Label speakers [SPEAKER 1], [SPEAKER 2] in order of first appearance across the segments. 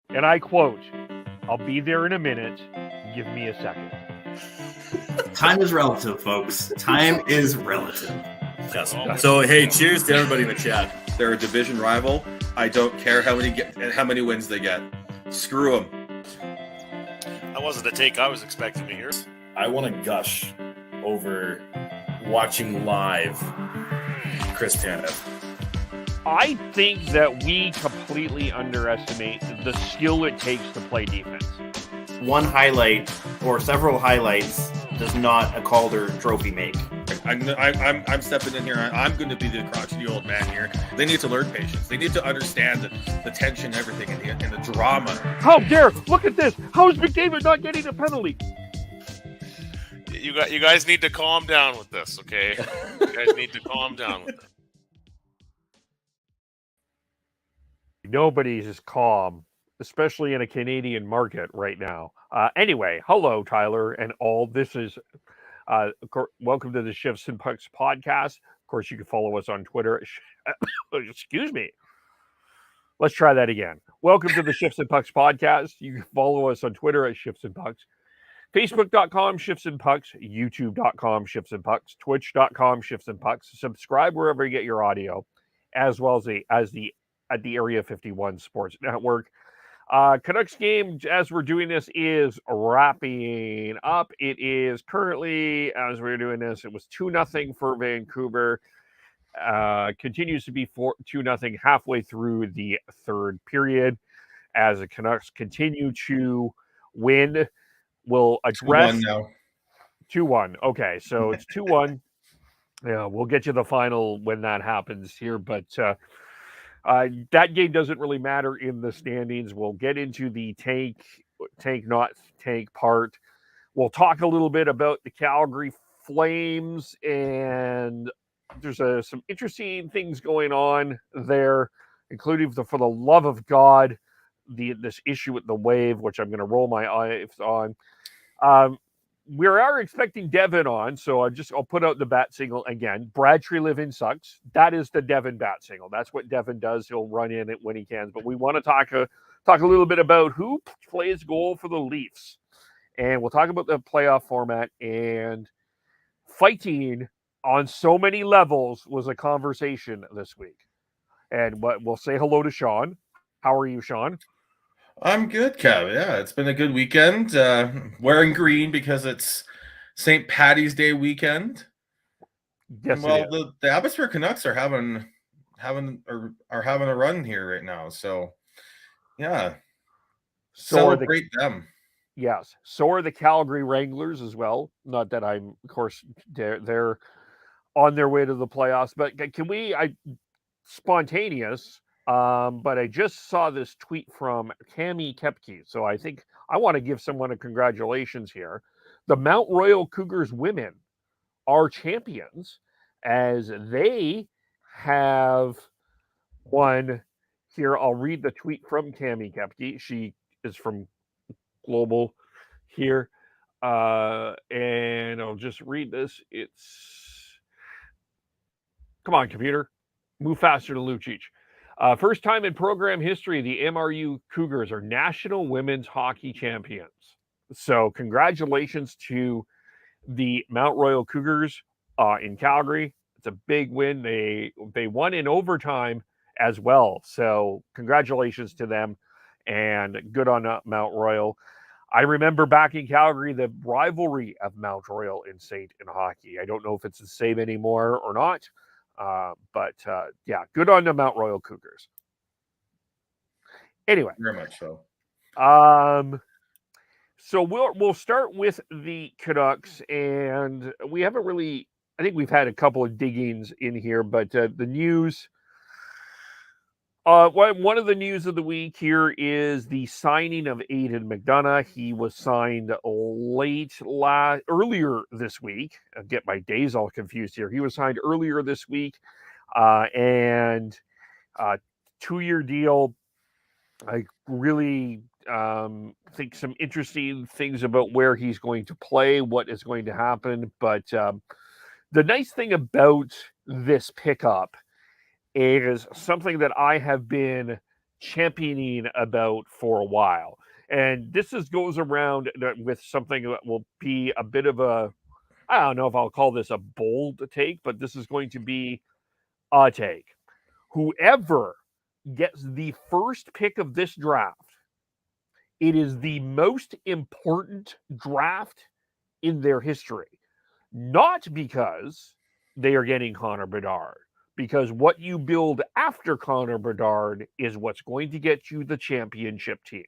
[SPEAKER 1] and I quote, "I'll be there in a minute. Give me a second."
[SPEAKER 2] Time is relative, folks. Time is relative.
[SPEAKER 3] Yes. So, hey, cheers to everybody in the chat.
[SPEAKER 4] They're a division rival. I don't care how many wins they get. Screw them.
[SPEAKER 5] That wasn't the take I was expecting to hear.
[SPEAKER 3] I want to gush over watching live Chris Tanev.
[SPEAKER 1] I think that we completely underestimate the skill it takes to play defense.
[SPEAKER 2] One highlight or several highlights does not a Calder trophy make.
[SPEAKER 4] I'm stepping in here. I'm going to be the crotchety old man here. They need to learn patience. They need to understand the tension, everything, and the drama.
[SPEAKER 1] How dare! Look at this. How is McDavid not getting a penalty?
[SPEAKER 5] You guys need to calm down with this, okay? You guys need to calm down with it.
[SPEAKER 1] Nobody's as calm, especially in a Canadian market right now. Anyway, hello, Tyler, and all. This is welcome to the Shifts and Pucks podcast. Of course, you can follow us on Twitter. Excuse me. Let's try that again. Welcome to the Shifts and Pucks podcast. You can follow us on Twitter at Shifts and Pucks, Facebook.com Shifts and Pucks, YouTube.com Shifts and Pucks, Twitch.com Shifts and Pucks. Subscribe wherever you get your audio, as well as the at the Area 51 Sports Network. Canucks game, as we're doing this, is wrapping up. It is currently, as we're doing this, it was 2-0 for Vancouver. Continues to be 2-0 halfway through the third period as the Canucks continue to win. We'll address
[SPEAKER 4] 2-1 now.
[SPEAKER 1] 2-1. Okay, so it's 2-1. Yeah, we'll get you the final when that happens here, but that game doesn't really matter in the standings. We'll get into the tank, not tank part. We'll talk a little bit about the Calgary Flames, and there's some interesting things going on there, including for the love of God, this issue with the wave, which I'm going to roll my eyes on. We are expecting Devin on, so I'll put out the bat signal again. Brad Treliving sucks. That is the Devin bat signal. That's what Devin does. He'll run in it when he can. But we want to talk a little bit about who plays goal for the Leafs, and we'll talk about the playoff format. And fighting on so many levels was a conversation this week. And we'll say hello to Sean. How are you, Sean?
[SPEAKER 4] I'm good, Kev. Yeah, it's been a good weekend. Wearing green because it's St. Paddy's Day weekend.
[SPEAKER 1] Yes.
[SPEAKER 4] Well, the Abbotsford Canucks are having a run here right now. So, yeah, celebrate them.
[SPEAKER 1] Yes. So are the Calgary Wranglers as well. Not that of course, they're on their way to the playoffs. But can we? Spontaneous. But I just saw this tweet from Cami Kepke. So I think I want to give someone a congratulations here. The Mount Royal Cougars women are champions as they have won here. I'll read the tweet from Cami Kepke. She is from Global here. And I'll just read this. Come on, computer. Move faster to Lucic. First time in program history, the MRU Cougars are national women's hockey champions. So congratulations to the Mount Royal Cougars in Calgary. It's a big win. They won in overtime as well. So congratulations to them, and good on Mount Royal. I remember back in Calgary, the rivalry of Mount Royal and Saint in hockey. I don't know if it's the same anymore or not. But yeah, good on the Mount Royal Cougars. Anyway,
[SPEAKER 4] very much so.
[SPEAKER 1] So we'll start with the Canucks, and we haven't really. I think we've had a couple of diggings in here, but the news. One of the news of the week here is the signing of Aiden McDonough. He was signed earlier this week. I get my days all confused here. He was signed earlier this week, and 2-year deal. I really think some interesting things about where he's going to play, what is going to happen. But the nice thing about this pickup is something that I have been championing about for a while. And this goes around with something that will be a bit of a, I don't know if I'll call this a bold take, but this is going to be a take. Whoever gets the first pick of this draft, it is the most important draft in their history. Not because they are getting Connor Bedard, because what you build after Connor Bedard is what's going to get you the championship team.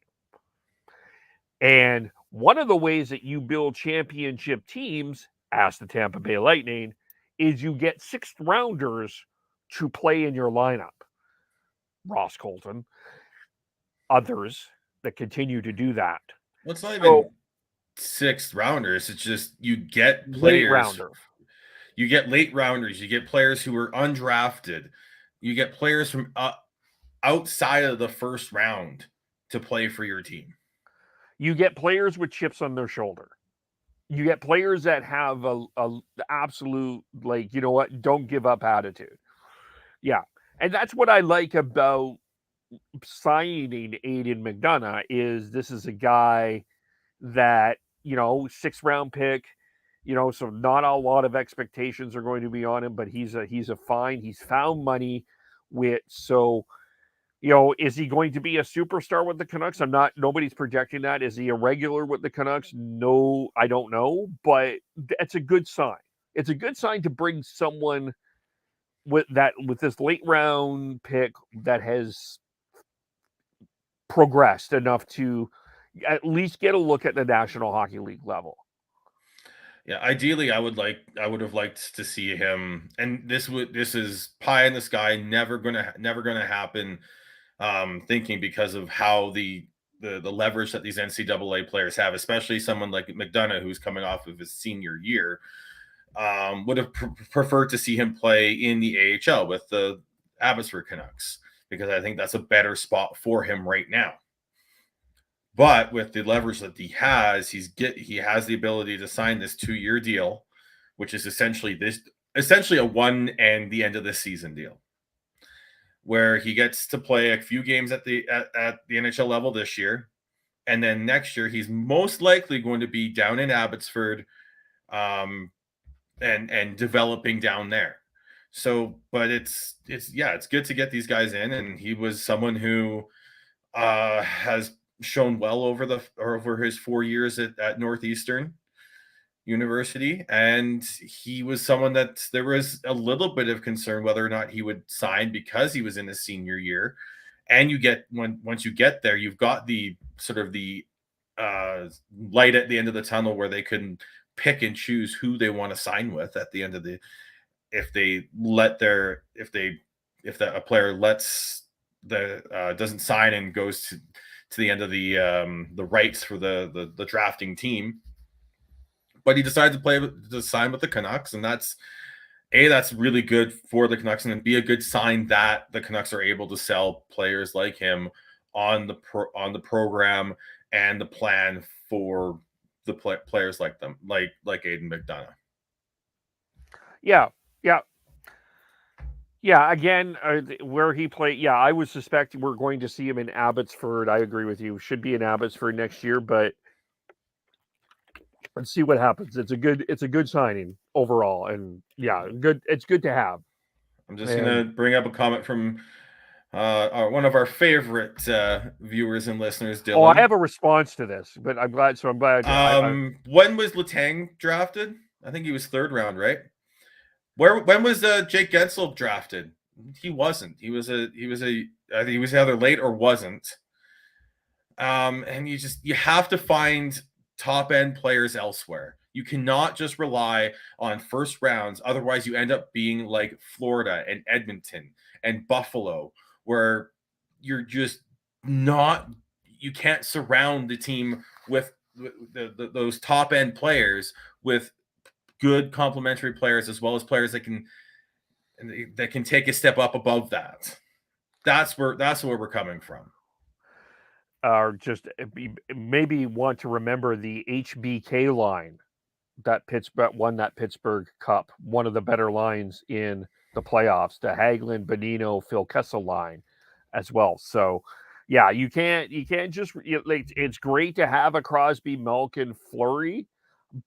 [SPEAKER 1] And one of the ways that you build championship teams, as the Tampa Bay Lightning, is you get sixth rounders to play in your lineup. Ross Colton, others that continue to do that.
[SPEAKER 4] Well, it's not even sixth rounders. It's just you get players.
[SPEAKER 1] Late rounder.
[SPEAKER 4] You get late rounders. You get players who were undrafted. You get players from outside of the first round to play for your team.
[SPEAKER 1] You get players with chips on their shoulder. You get players that have a absolute, like, you know what, don't give up attitude. Yeah. And that's what I like about signing Aidan McDonough is this is a guy that, you know, 6th round pick, you know, so not a lot of expectations are going to be on him, but he's found money with, so, you know, is he going to be a superstar with the Canucks? Nobody's projecting that. Is he a regular with the Canucks? No, I don't know, but it's a good sign. It's a good sign to bring someone with this late round pick that has progressed enough to at least get a look at the National Hockey League level.
[SPEAKER 4] Yeah, ideally, I would have liked to see him, and this is pie in the sky, never gonna happen. Thinking because of how the leverage that these NCAA players have, especially someone like McDonough, who's coming off of his senior year, would have preferred to see him play in the AHL with the Abbotsford Canucks, because I think that's a better spot for him right now. But with the leverage that he has, he has the ability to sign this 2-year deal, which is essentially a one and the end of the season deal, where he gets to play a few games at the NHL level this year, and then next year he's most likely going to be down in Abbotsford, and developing down there. So, but it's good to get these guys in, and he was someone who has shown well over his 4 years at Northeastern University, and he was someone that there was a little bit of concern whether or not he would sign because he was in his senior year. And once you get there, you've got the sort of the light at the end of the tunnel where they can pick and choose who they want to sign with at the end of the, if a player doesn't sign and goes to the end of the rights for the drafting team. But he decided to sign with the Canucks, and that's really good for the Canucks, and be a good sign that the Canucks are able to sell players like him on the program and the plan for the players like them, like Aidan McDonough.
[SPEAKER 1] Yeah. Again, where he played. Yeah, I would suspect we're going to see him in Abbotsford. I agree with you. Should be in Abbotsford next year, but let's see what happens. It's a good signing overall, and yeah, good. It's good to have.
[SPEAKER 4] I'm just gonna bring up a comment from one of our favorite viewers and listeners, Dylan.
[SPEAKER 1] Oh, I have a response to this, but I'm glad.
[SPEAKER 4] When was Letang drafted? I think he was 3rd round, right? When was Jake Gensel drafted? He wasn't. He was either late or wasn't. And you have to find top end players elsewhere. You cannot just rely on first rounds. Otherwise, you end up being like Florida and Edmonton and Buffalo, where you're just not. You can't surround the team with those top end players with good complementary players, as well as players that can take a step up above that. That's where we're coming from.
[SPEAKER 1] Or just maybe want to remember the HBK line that Pittsburgh won that Pittsburgh Cup, one of the better lines in the playoffs, the Hagelin, Bonino, Phil Kessel line as well. So Yeah, you can't just like it's great to have a Crosby, Malkin, Fleury,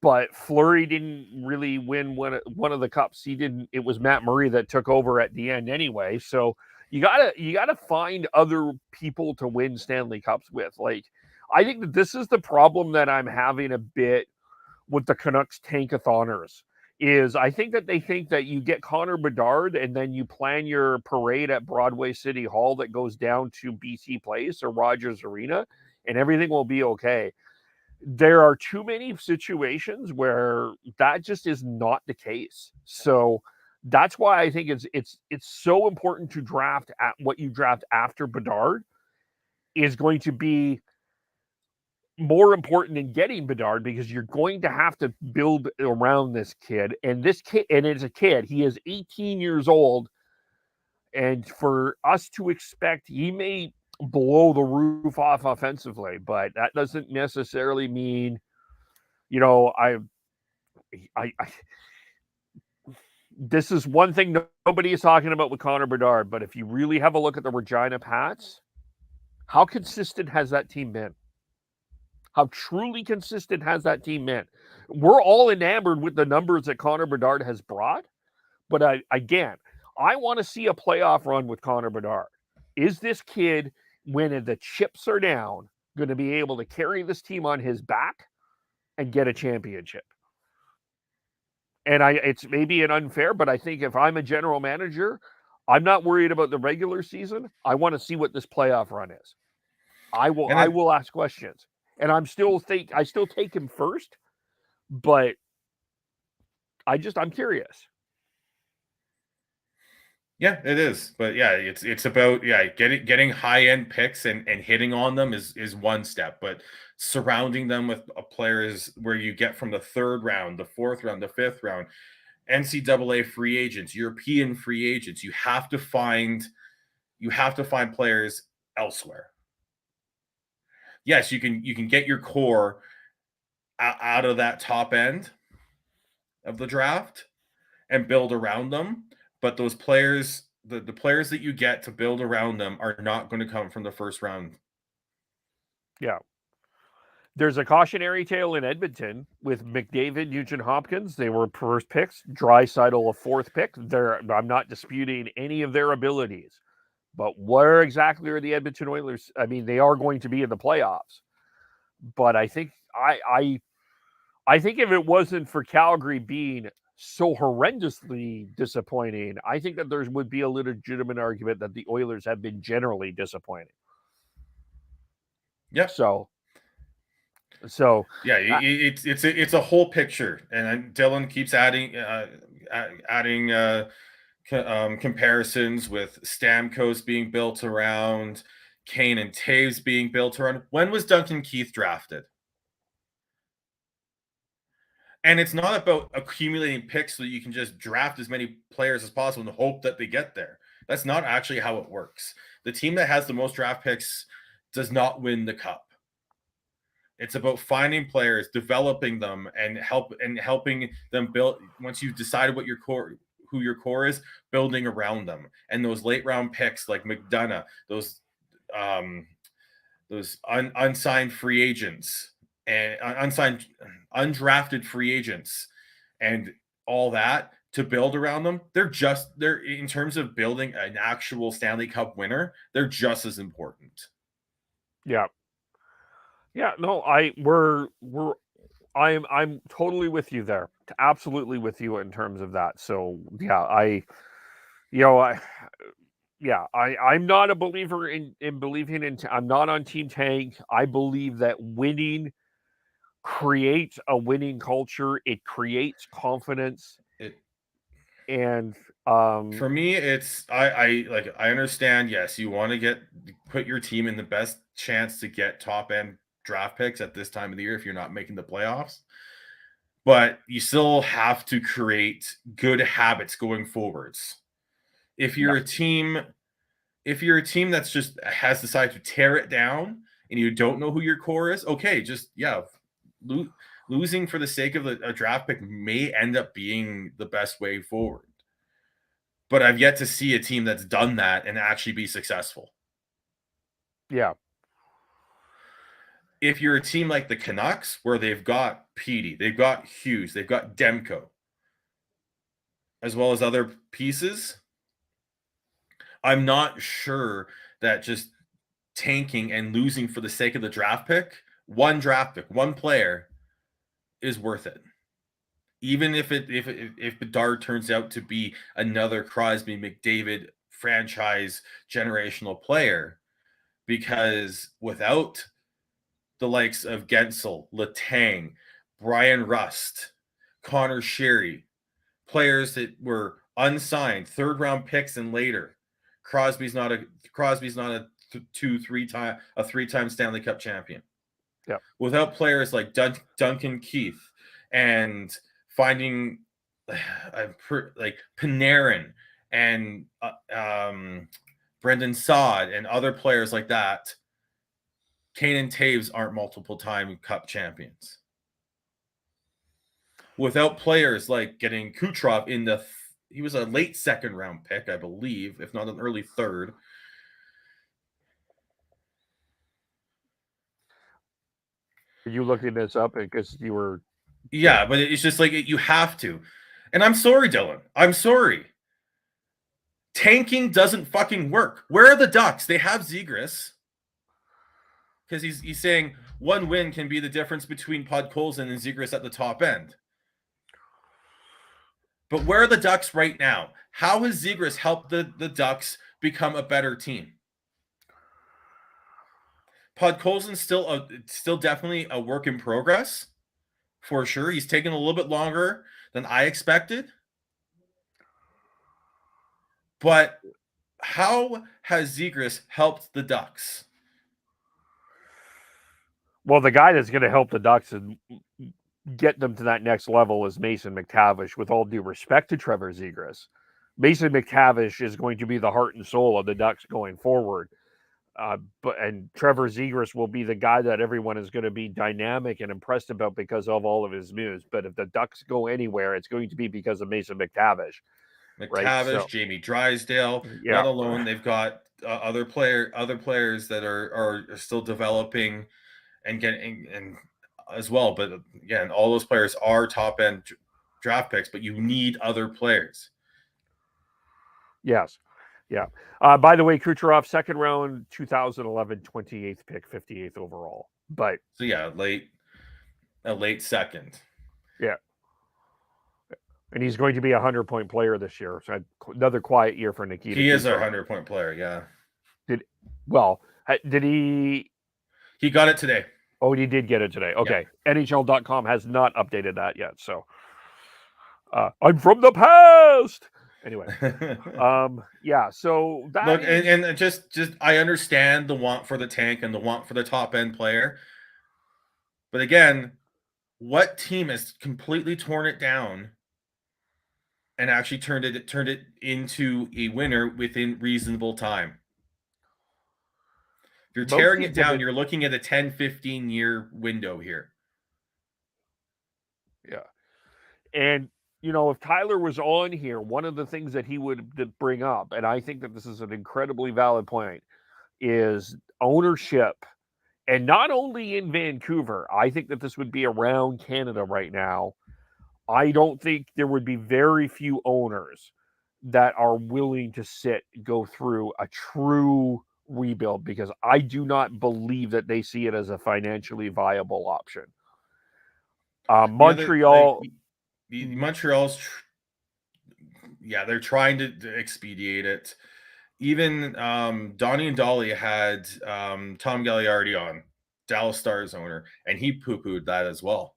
[SPEAKER 1] but Fleury didn't really win one of the cups. He didn't. It was Matt Murray that took over at the end anyway. So you gotta find other people to win Stanley Cups with. Like I think that this is the problem that I'm having a bit with the Canucks tankathoners. Is I think that they think that you get Connor Bedard and then you plan your parade at Broadway City Hall that goes down to BC Place or Rogers Arena and everything will be okay. There are too many situations where that just is not the case. So that's why I think it's so important to draft at what you draft after Bedard is going to be more important than getting Bedard because you're going to have to build around this kid. And this kid, and it's a kid, he is 18 years old. And for us to expect he may blow the roof off offensively, but that doesn't necessarily mean, you know, I this is one thing nobody is talking about with Connor Bedard, but if you really have a look at the Regina Pats, how consistent has that team been? How truly consistent has that team been? We're all enamored with the numbers that Connor Bedard has brought, but I want to see a playoff run with Connor Bedard. Is this kid, when the chips are down, going to be able to carry this team on his back and get a championship? And it's maybe an unfair, but I think if I'm a general manager, I'm not worried about the regular season. I want to see what this playoff run is. I will ask questions. And I still take him first, but I'm curious.
[SPEAKER 4] Yeah, it is. But yeah, it's about getting high end picks and hitting on them is one step, but surrounding them with players where you get from the third round, the fourth round, the fifth round, NCAA free agents, European free agents, you have to find players elsewhere. Yes, you can get your core out of that top end of the draft and build around them. But those players, the players that you get to build around them are not going to come from the first round.
[SPEAKER 1] Yeah. There's a cautionary tale in Edmonton with McDavid, Nugent Hopkins. They were first picks. Draisaitl, a fourth pick. I'm not disputing any of their abilities. But where exactly are the Edmonton Oilers? I mean, they are going to be in the playoffs. But I think I think if it wasn't for Calgary being so horrendously disappointing, I think that there would be a legitimate argument that the Oilers have been generally disappointing.
[SPEAKER 4] Yeah.
[SPEAKER 1] So
[SPEAKER 4] yeah, it's a whole picture, and Dylan keeps adding comparisons with Stamkos being built around, Kane and Taves being built around. When was Duncan Keith drafted? And it's not about accumulating picks so that you can just draft as many players as possible and hope that they get there. That's not actually how it works. The team that has the most draft picks does not win the cup. It's about finding players, developing them, and helping them build. Once you've decided what who your core is, building around them. And those late round picks like McDonough, those unsigned free agents and undrafted free agents and all that to build around them, they're in terms of building an actual Stanley Cup winner, they're just as important.
[SPEAKER 1] Yeah. Yeah, no, I'm totally with you there. Absolutely with you in terms of that. So yeah, I'm not a believer in believing in. I'm not on Team Tank. I believe that winning creates a winning culture. It creates confidence. And
[SPEAKER 4] for me, it's I understand. Yes, you want to put your team in the best chance to get top end draft picks at this time of the year if you're not making the playoffs. But you still have to create good habits going forwards. If you're a team that's just has decided to tear it down and you don't know who your core is, okay, just losing for the sake of a draft pick may end up being the best way forward. But I've yet to see a team that's done that and actually be successful.
[SPEAKER 1] Yeah.
[SPEAKER 4] If you're a team like the Canucks, where they've got Petey, they've got Hughes, they've got Demko, as well as other pieces, I'm not sure that just tanking and losing for the sake of the draft pick, one player, is worth it. Even if Bedard turns out to be another Crosby, McDavid franchise generational player, because without the likes of Gensel, Letang, Brian Rust, Connor Sherry, players that were unsigned, third round picks and later. Crosby's not a three-time Stanley Cup champion.
[SPEAKER 1] Yeah.
[SPEAKER 4] Without players like Duncan Keith and finding like Panarin and Brendan Saad and other players like that, Kane and Taves aren't multiple-time Cup champions. Without players like getting Kucherov he was a late second-round pick, I believe, if not an early third.
[SPEAKER 1] Are you looking this up because you were?
[SPEAKER 4] Yeah, but it's just like you have to. And I'm sorry, Dylan. I'm sorry. Tanking doesn't fucking work. Where are the Ducks? They have Zegras. Because he's saying one win can be the difference between Podkolzin and Zegras at the top end. But where are the Ducks right now? How has Zegras helped the Ducks become a better team? Podkolzin's still definitely a work in progress, for sure. He's taken a little bit longer than I expected. But how has Zegras helped the Ducks?
[SPEAKER 1] Well, the guy that's going to help the Ducks and get them to that next level is Mason McTavish, with all due respect to Trevor Zegras. Mason McTavish is going to be the heart and soul of the Ducks going forward. And Trevor Zegras will be the guy that everyone is going to be dynamic and impressed about because of all of his moves. But if the Ducks go anywhere, it's going to be because of Mason McTavish.
[SPEAKER 4] McTavish, Jamie Drysdale.
[SPEAKER 1] Yeah.
[SPEAKER 4] Let alone they've got other players that are still developing and getting and as well. But again, all those players are top end draft picks, but you need other players.
[SPEAKER 1] Yes. Yeah. By the way, Kucherov, second round, 2011, 28th pick, 58th overall. But
[SPEAKER 4] so yeah, a late second.
[SPEAKER 1] Yeah. And he's going to be a 100-point player this year. So another quiet year for Nikita.
[SPEAKER 4] He is a 100-point player. Yeah.
[SPEAKER 1] Did he?
[SPEAKER 4] He got it today.
[SPEAKER 1] Oh, he did get it today. Okay. Yeah. NHL.com has not updated that yet. So I'm from the past. Anyway, yeah. So that
[SPEAKER 4] look, and just I understand the want for the tank and the want for the top end player, but again, what team has completely torn it down and actually turned it into a winner within reasonable time? If you're tearing it down, you're looking at a 10-15 year window here.
[SPEAKER 1] Yeah, and. If Tyler was on here, one of the things that he would bring up, and I think that this is an incredibly valid point, is ownership. And not only in Vancouver, I think that this would be around Canada right now. I don't think there would be very few owners that are willing to go through a true rebuild, because I do not believe that they see it as a financially viable option. Montreal...
[SPEAKER 4] Montreal's, they're trying to expedite it. Even Donnie and Dolly had Tom Gagliardi on, Dallas Stars owner, and he poo-pooed that as well.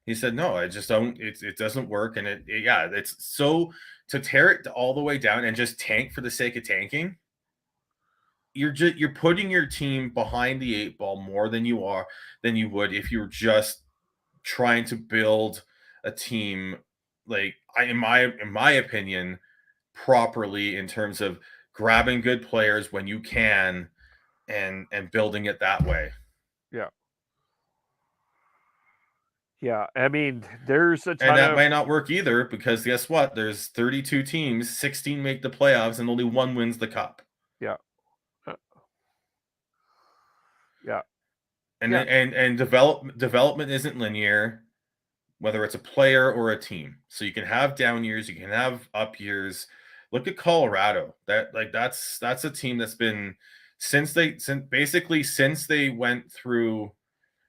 [SPEAKER 4] He said, "No, I just don't. It doesn't work." And it's so to tear it all the way down and just tank for the sake of tanking. You're putting your team behind the 8 ball more than you would if you were just trying to build a team, like in my opinion, properly, in terms of grabbing good players when you can and building it that way.
[SPEAKER 1] Yeah, I mean, there's a ton
[SPEAKER 4] and that might not work either, because guess what? There's 32 teams, 16 make the playoffs, and only one wins the cup.
[SPEAKER 1] Yeah. Yeah.
[SPEAKER 4] And
[SPEAKER 1] Yeah.
[SPEAKER 4] and development isn't linear, whether it's a player or a team. So you can have down years, you can have up years. Look at Colorado. That's a team that's been since they went through,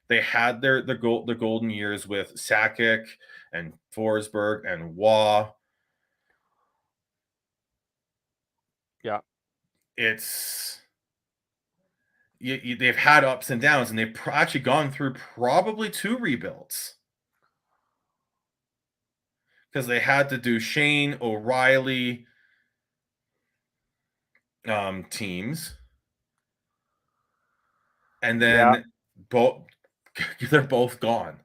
[SPEAKER 4] they had the golden years with Sakic and Forsberg and Waugh.
[SPEAKER 1] Yeah.
[SPEAKER 4] It's they've had ups and downs, and they've actually gone through probably 2 rebuilds because they had to do Shane O'Reilly teams, and
[SPEAKER 1] Yeah.
[SPEAKER 4] then both they're both gone.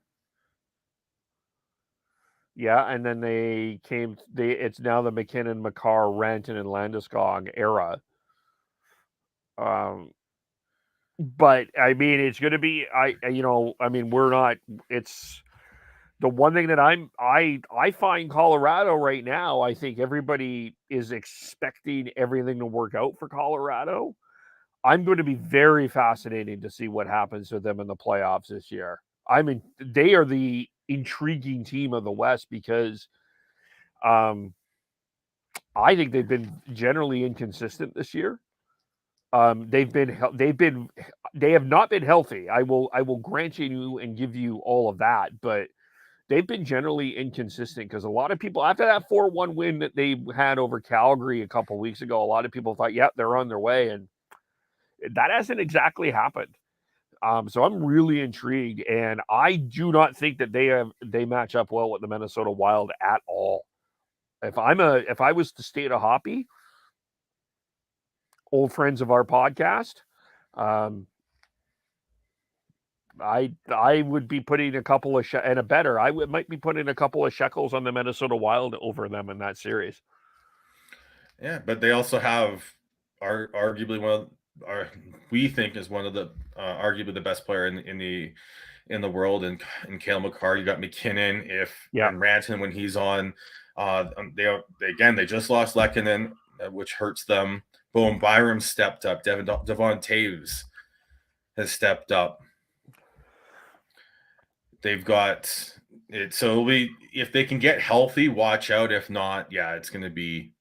[SPEAKER 1] Yeah. And then it's now the McKinnon, Makar, Renton, and Landeskog era. But I mean, it's going to be, we're not, it's the one thing that I find Colorado right now, I think everybody is expecting everything to work out for Colorado. I'm going to be very fascinating to see what happens with them in the playoffs this year. I mean, they are the intriguing team of the West because I think they've been generally inconsistent this year. They have not been healthy. I will grant you and give you all of that, but they've been generally inconsistent because a lot of people, after that 4-1 win that they had over Calgary a couple weeks ago, a lot of people thought, yep, they're on their way, and that hasn't exactly happened. So I'm really intrigued, and I do not think that they match up well with the Minnesota Wild at all. If I was to state a hoppy, old friends of our podcast, I would be putting a couple of and a better. Might be putting a couple of shekels on the Minnesota Wild over them in that series.
[SPEAKER 4] Yeah, but they also have arguably we think is one of the arguably the best player in the world, and Cale Makar. You got McKinnon and Ranton when he's on. They just lost Lehkonen, which hurts them. Boom, Byram stepped up. Devon Taves has stepped up. They've got it. So if they can get healthy, watch out. If not, yeah, it's going to be.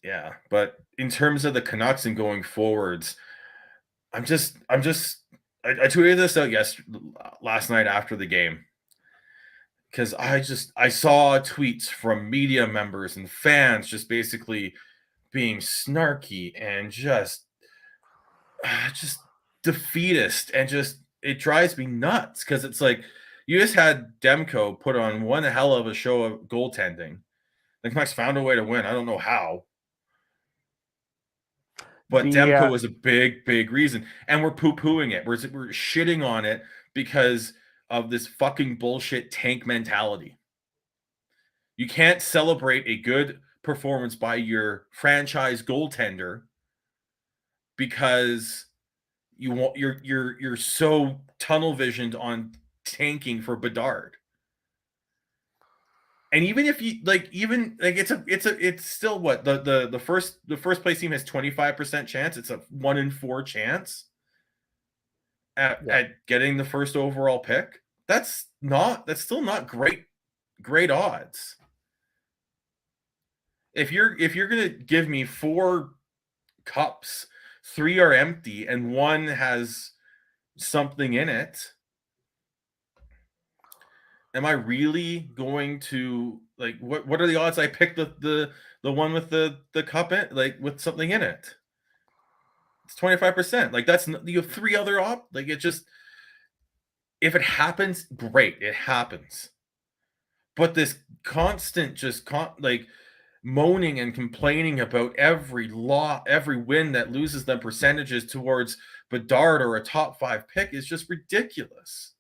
[SPEAKER 4] Yeah, but in terms of the Canucks and going forwards, I tweeted this out last night after the game because I saw tweets from media members and fans just basically being snarky and just defeatist, and it drives me nuts because it's like you just had Demko put on one hell of a show of goaltending. The Canucks found a way to win. I don't know how. But Demko was a big reason. And we're poo-pooing it. We're shitting on it because of this fucking bullshit tank mentality. You can't celebrate a good performance by your franchise goaltender because you're so tunnel visioned on tanking for Bedard. And even if you it's still what the first place team has 25% chance. It's a 1 in 4 chance at getting the first overall pick. That's still not great odds. If you're gonna give me 4 cups, 3 are empty and 1 has something in it, am I really going to what are the odds I pick the one with the cup in, with something in it? It's 25%. That's, you have 3 other it just, if it happens, great, it happens. But this constant moaning and complaining about every win that loses them percentages towards Bedard or a top 5 pick is just ridiculous.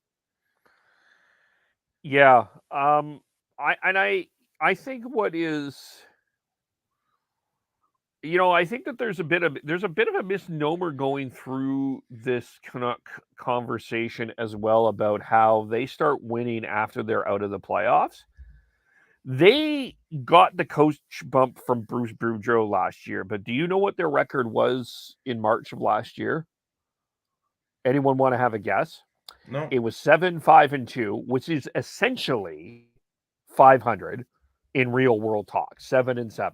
[SPEAKER 1] Yeah. I think what is, I think that there's a bit of a misnomer going through this Canuck conversation as well about how they start winning after they're out of the playoffs. They got the coach bump from Bruce Boudreau last year, but do you know what their record was in March of last year? Anyone want to have a guess?
[SPEAKER 4] No.
[SPEAKER 1] It was 7-5-2, which is essentially 500 in real world talk, 7-7.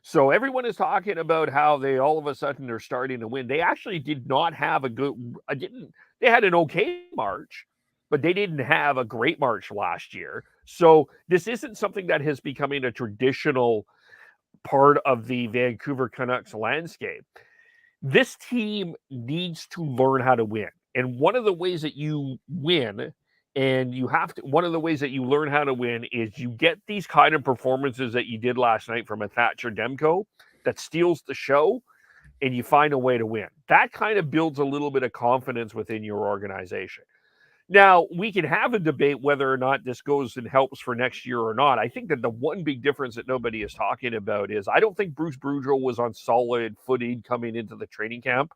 [SPEAKER 1] So everyone is talking about how they all of a sudden are starting to win. They actually did not have a good. They had an okay March, but they didn't have a great March last year. So this isn't something that has becoming a traditional part of the Vancouver Canucks landscape. This team needs to learn how to win. And one of the ways that you win, and you have to, one of the ways that you learn how to win is you get these kind of performances that you did last night from a Thatcher Demko that steals the show, and you find a way to win. That kind of builds a little bit of confidence within your organization. Now, we can have a debate whether or not this goes and helps for next year or not. I think that the one big difference that nobody is talking about is I don't think Bruce Boudreau was on solid footing coming into the training camp.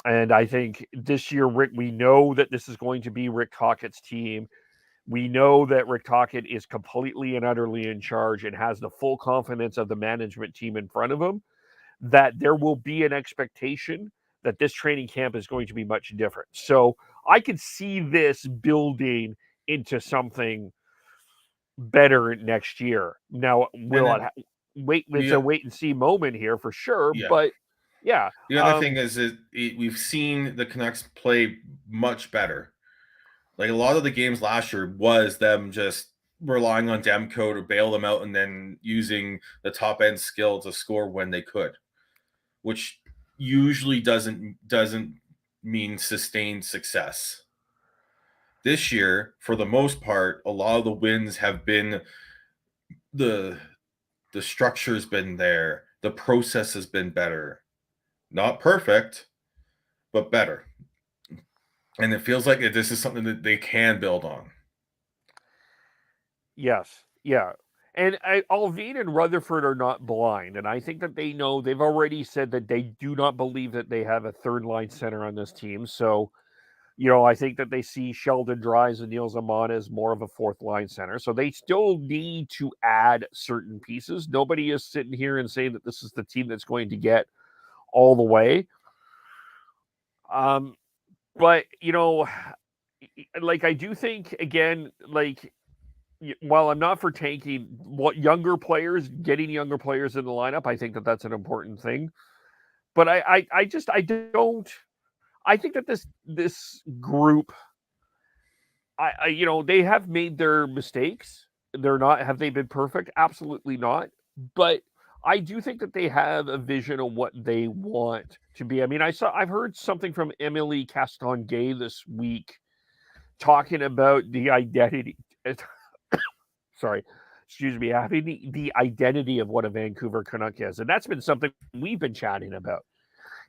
[SPEAKER 1] And I think this year, Rick, we know that this is going to be Rick Tockett's team. We know that Rick Tocchet is completely and utterly in charge and has the full confidence of the management team in front of him, that there will be an expectation that this training camp is going to be much different. So I could see this building into something better next year. Now, will it wait? It's a wait and see moment here for sure.
[SPEAKER 4] Yeah.
[SPEAKER 1] But yeah.
[SPEAKER 4] The other thing is we've seen the Canucks play much better. Like a lot of the games last year was them just relying on Demko to bail them out and then using the top end skill to score when they could, which usually doesn't mean sustained success. This year, for the most part, a lot of the wins have been the structure has been there, the process has been better. Not perfect, but better. And it feels like this is something that they can build on.
[SPEAKER 1] Yes. Yeah. And Alvin and Rutherford are not blind. And I think that they know, they've already said that they do not believe that they have a third line center on this team. So, I think that they see Sheldon Dries and Niels Amon as more of a fourth line center. So they still need to add certain pieces. Nobody is sitting here and saying that this is the team that's going to get all the way. But, like I do think, again, like, while I'm not for tanking younger players, getting younger players in the lineup, I think that that's an important thing. But I think that this group, they have made their mistakes. Have they been perfect? Absolutely not. But I do think that they have a vision of what they want to be. I mean, I've heard something from Emily Castonguay this week talking about the identity. Sorry, excuse me, having the identity of what a Vancouver Canuck is. And that's been something we've been chatting about.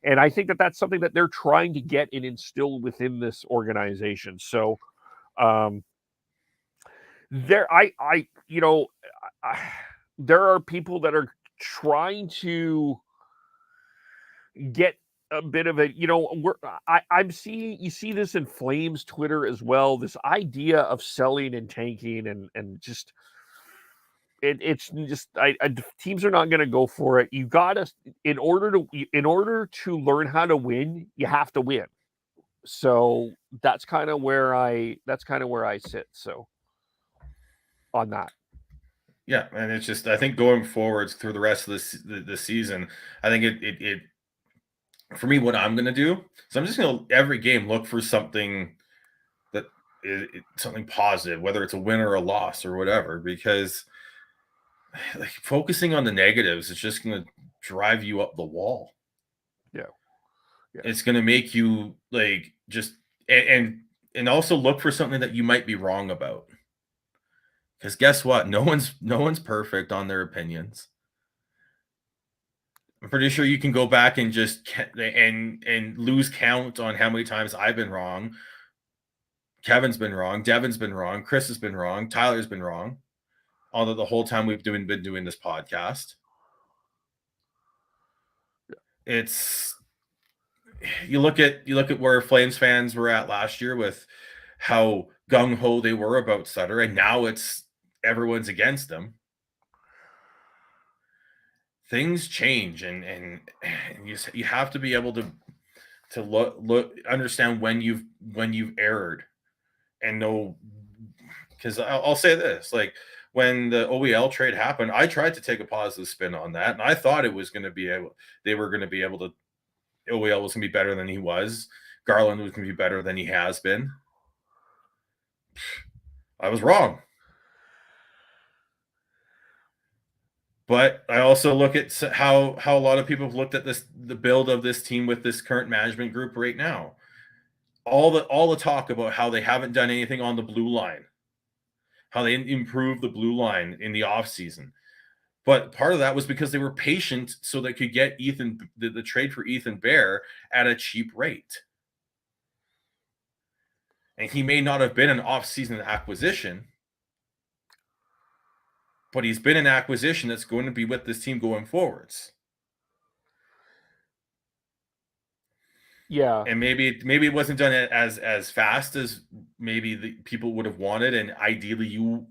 [SPEAKER 1] And I think that that's something that they're trying to get and instill within this organization. So there are people that are trying to get a bit of a, I'm seeing, you see this in Flames Twitter as well, this idea of selling and tanking and just, it's just, teams are not going to go for it. You got to, in order to learn how to win, you have to win. So that's kind of where I sit. So on that.
[SPEAKER 4] Yeah, and it's just, I think going forwards through the rest of the season, I think it for me, what I'm going to do is I'm just going to every game look for something that is something positive, whether it's a win or a loss or whatever, because like focusing on the negatives is just going to drive you up the wall.
[SPEAKER 1] Yeah.
[SPEAKER 4] It's going to make you like just and also look for something that you might be wrong about. Because guess what? No one's perfect on their opinions. I'm pretty sure you can go back and just and lose count on how many times I've been wrong. Kevin's been wrong. Devin's been wrong. Chris has been wrong. Tyler's been wrong. Although the whole time we've been doing this podcast, it's you look at where Flames fans were at last year with how gung ho they were about Sutter, and now it's everyone's against him, things change, and you have to be able to look understand when you've erred and know. Because I'll say this, like when the OEL trade happened, I tried to take a positive spin on that, and I thought it was going to be able, they were going to be able to, OEL was going to be better than he was. Garland was going to be better than he has been. I was wrong. But I also look at how a lot of people have looked at the build of this team with this current management group right now. All the talk about how they haven't done anything on the blue line, how they improved the blue line in the offseason. But part of that was because they were patient so they could get the trade for Ethan Bear at a cheap rate. And he may not have been an off-season acquisition, but he's been an acquisition that's going to be with this team going forwards.
[SPEAKER 1] Yeah.
[SPEAKER 4] And maybe it wasn't done as fast as maybe the people would have wanted, and ideally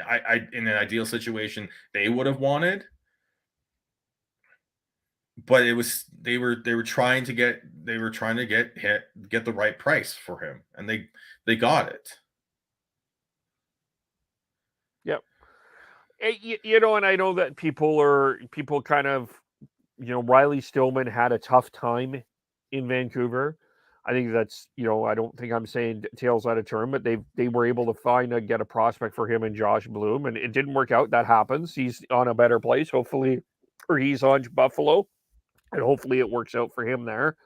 [SPEAKER 4] I in an ideal situation they would have wanted. But it was they were trying to get get the right price for him, and they got it.
[SPEAKER 1] Yep. You know, and I know that people kind of, you know, Riley Stillman had a tough time in Vancouver. I think that's, you know, I don't think I'm saying tails out of turn, but they were able to get a prospect for him and Josh Bloom, and it didn't work out. That happens. He's on a better place, hopefully, or he's on Buffalo, and hopefully it works out for him there.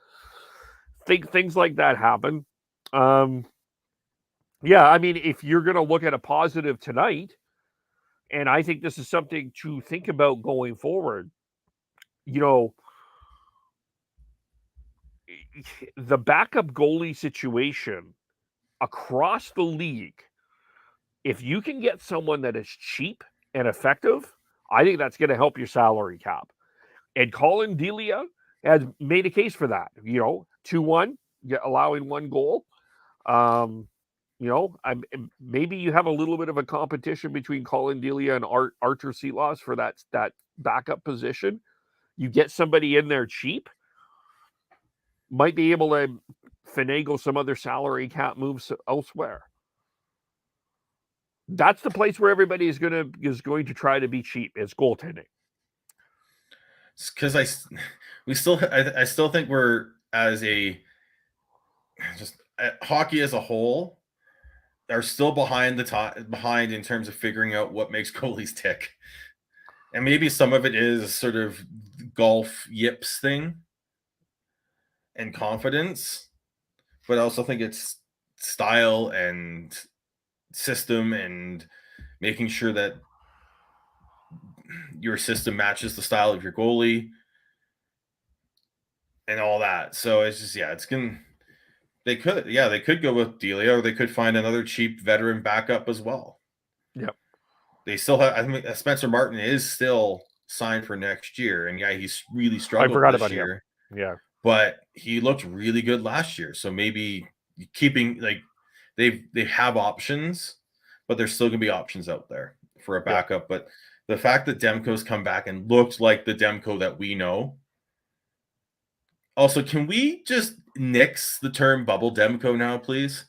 [SPEAKER 1] Things like that happen. Yeah, I mean, if you're going to look at a positive tonight, and I think this is something to think about going forward, you know, the backup goalie situation across the league, if you can get someone that is cheap and effective, I think that's going to help your salary cap. And Colin Delia has made a case for that. You know, 2-1, allowing one goal. You know, maybe you have a little bit of a competition between Colin Delia and Artur Silas for that backup position. You get somebody in there cheap, might be able to finagle some other salary cap moves elsewhere. That's the place where everybody is going to try to be cheap. It's goaltending.
[SPEAKER 4] Because I still think we're hockey as a whole are still behind in terms of figuring out what makes goalies tick. And maybe some of it is sort of golf yips thing and confidence, but I also think it's style and system and making sure that your system matches the style of your goalie and all that. So it's just, they could go with Delia, or they could find another cheap veteran backup as well.
[SPEAKER 1] Yep.
[SPEAKER 4] They still have, I mean, Spencer Martin is still signed for next year, and he's really struggled this year.
[SPEAKER 1] Yeah.
[SPEAKER 4] But he looked really good last year. So maybe keeping, like, they have options, but there's still gonna be options out there for a backup. But the fact that Demko's come back and looked like the Demko that we know. Also, can we just nix the term bubble Demko now, please?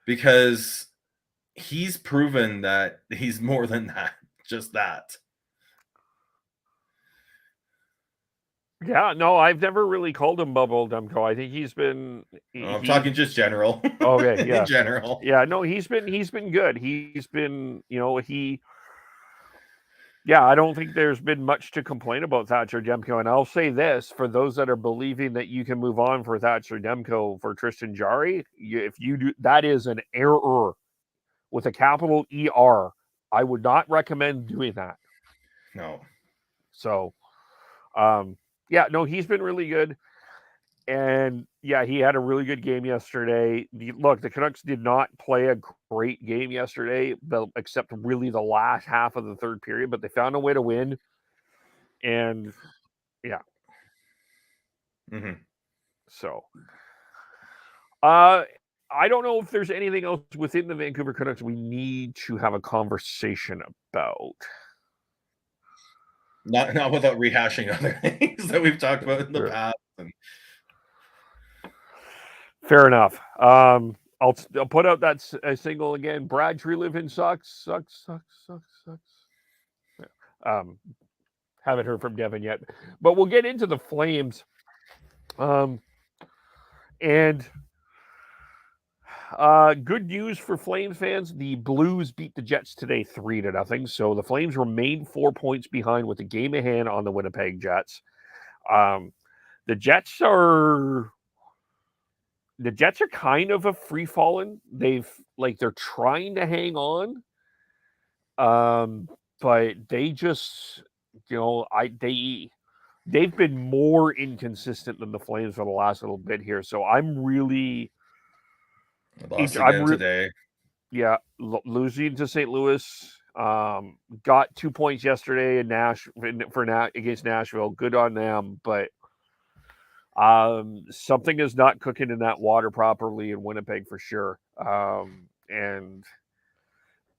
[SPEAKER 4] Because he's proven that he's more than that, just that.
[SPEAKER 1] Yeah, no, I've never really called him Bubble Demko. I think he's been.
[SPEAKER 4] I'm talking just general.
[SPEAKER 1] Okay, yeah,
[SPEAKER 4] in general.
[SPEAKER 1] Yeah, no, he's been good. He's been, you know, Yeah, I don't think there's been much to complain about Thatcher Demko. And I'll say this for those that are believing that you can move on for Thatcher Demko for Tristan Jarry, if you do, that is an error with a capital ER. I would not recommend doing that.
[SPEAKER 4] No.
[SPEAKER 1] So, yeah, no, he's been really good. And yeah, he had a really good game yesterday. Look, the Canucks did not play a great game yesterday, except really the last half of the third period, but they found a way to win. And yeah.
[SPEAKER 4] Mm-hmm.
[SPEAKER 1] So, I don't know if there's anything else within the Vancouver Canucks we need to have a conversation about.
[SPEAKER 4] Not without rehashing other things that we've talked about in the
[SPEAKER 1] Sure.
[SPEAKER 4] past. And
[SPEAKER 1] Fair enough. I'll put out that single again. Brad Treliving sucks. Yeah. Haven't heard from Devin yet, but we'll get into the Flames. And good news for Flames fans: the Blues beat the Jets today 3-0. So the Flames remain 4 points behind with a game in hand on the Winnipeg Jets. The Jets are kind of a free falling. They're trying to hang on. But they just, they've been more inconsistent than the Flames for the last little bit here. So I'm really
[SPEAKER 4] lost again today.
[SPEAKER 1] Yeah, losing to St. Louis. Got 2 points yesterday against Nashville. Good on them, but something is not cooking in that water properly in Winnipeg for sure. And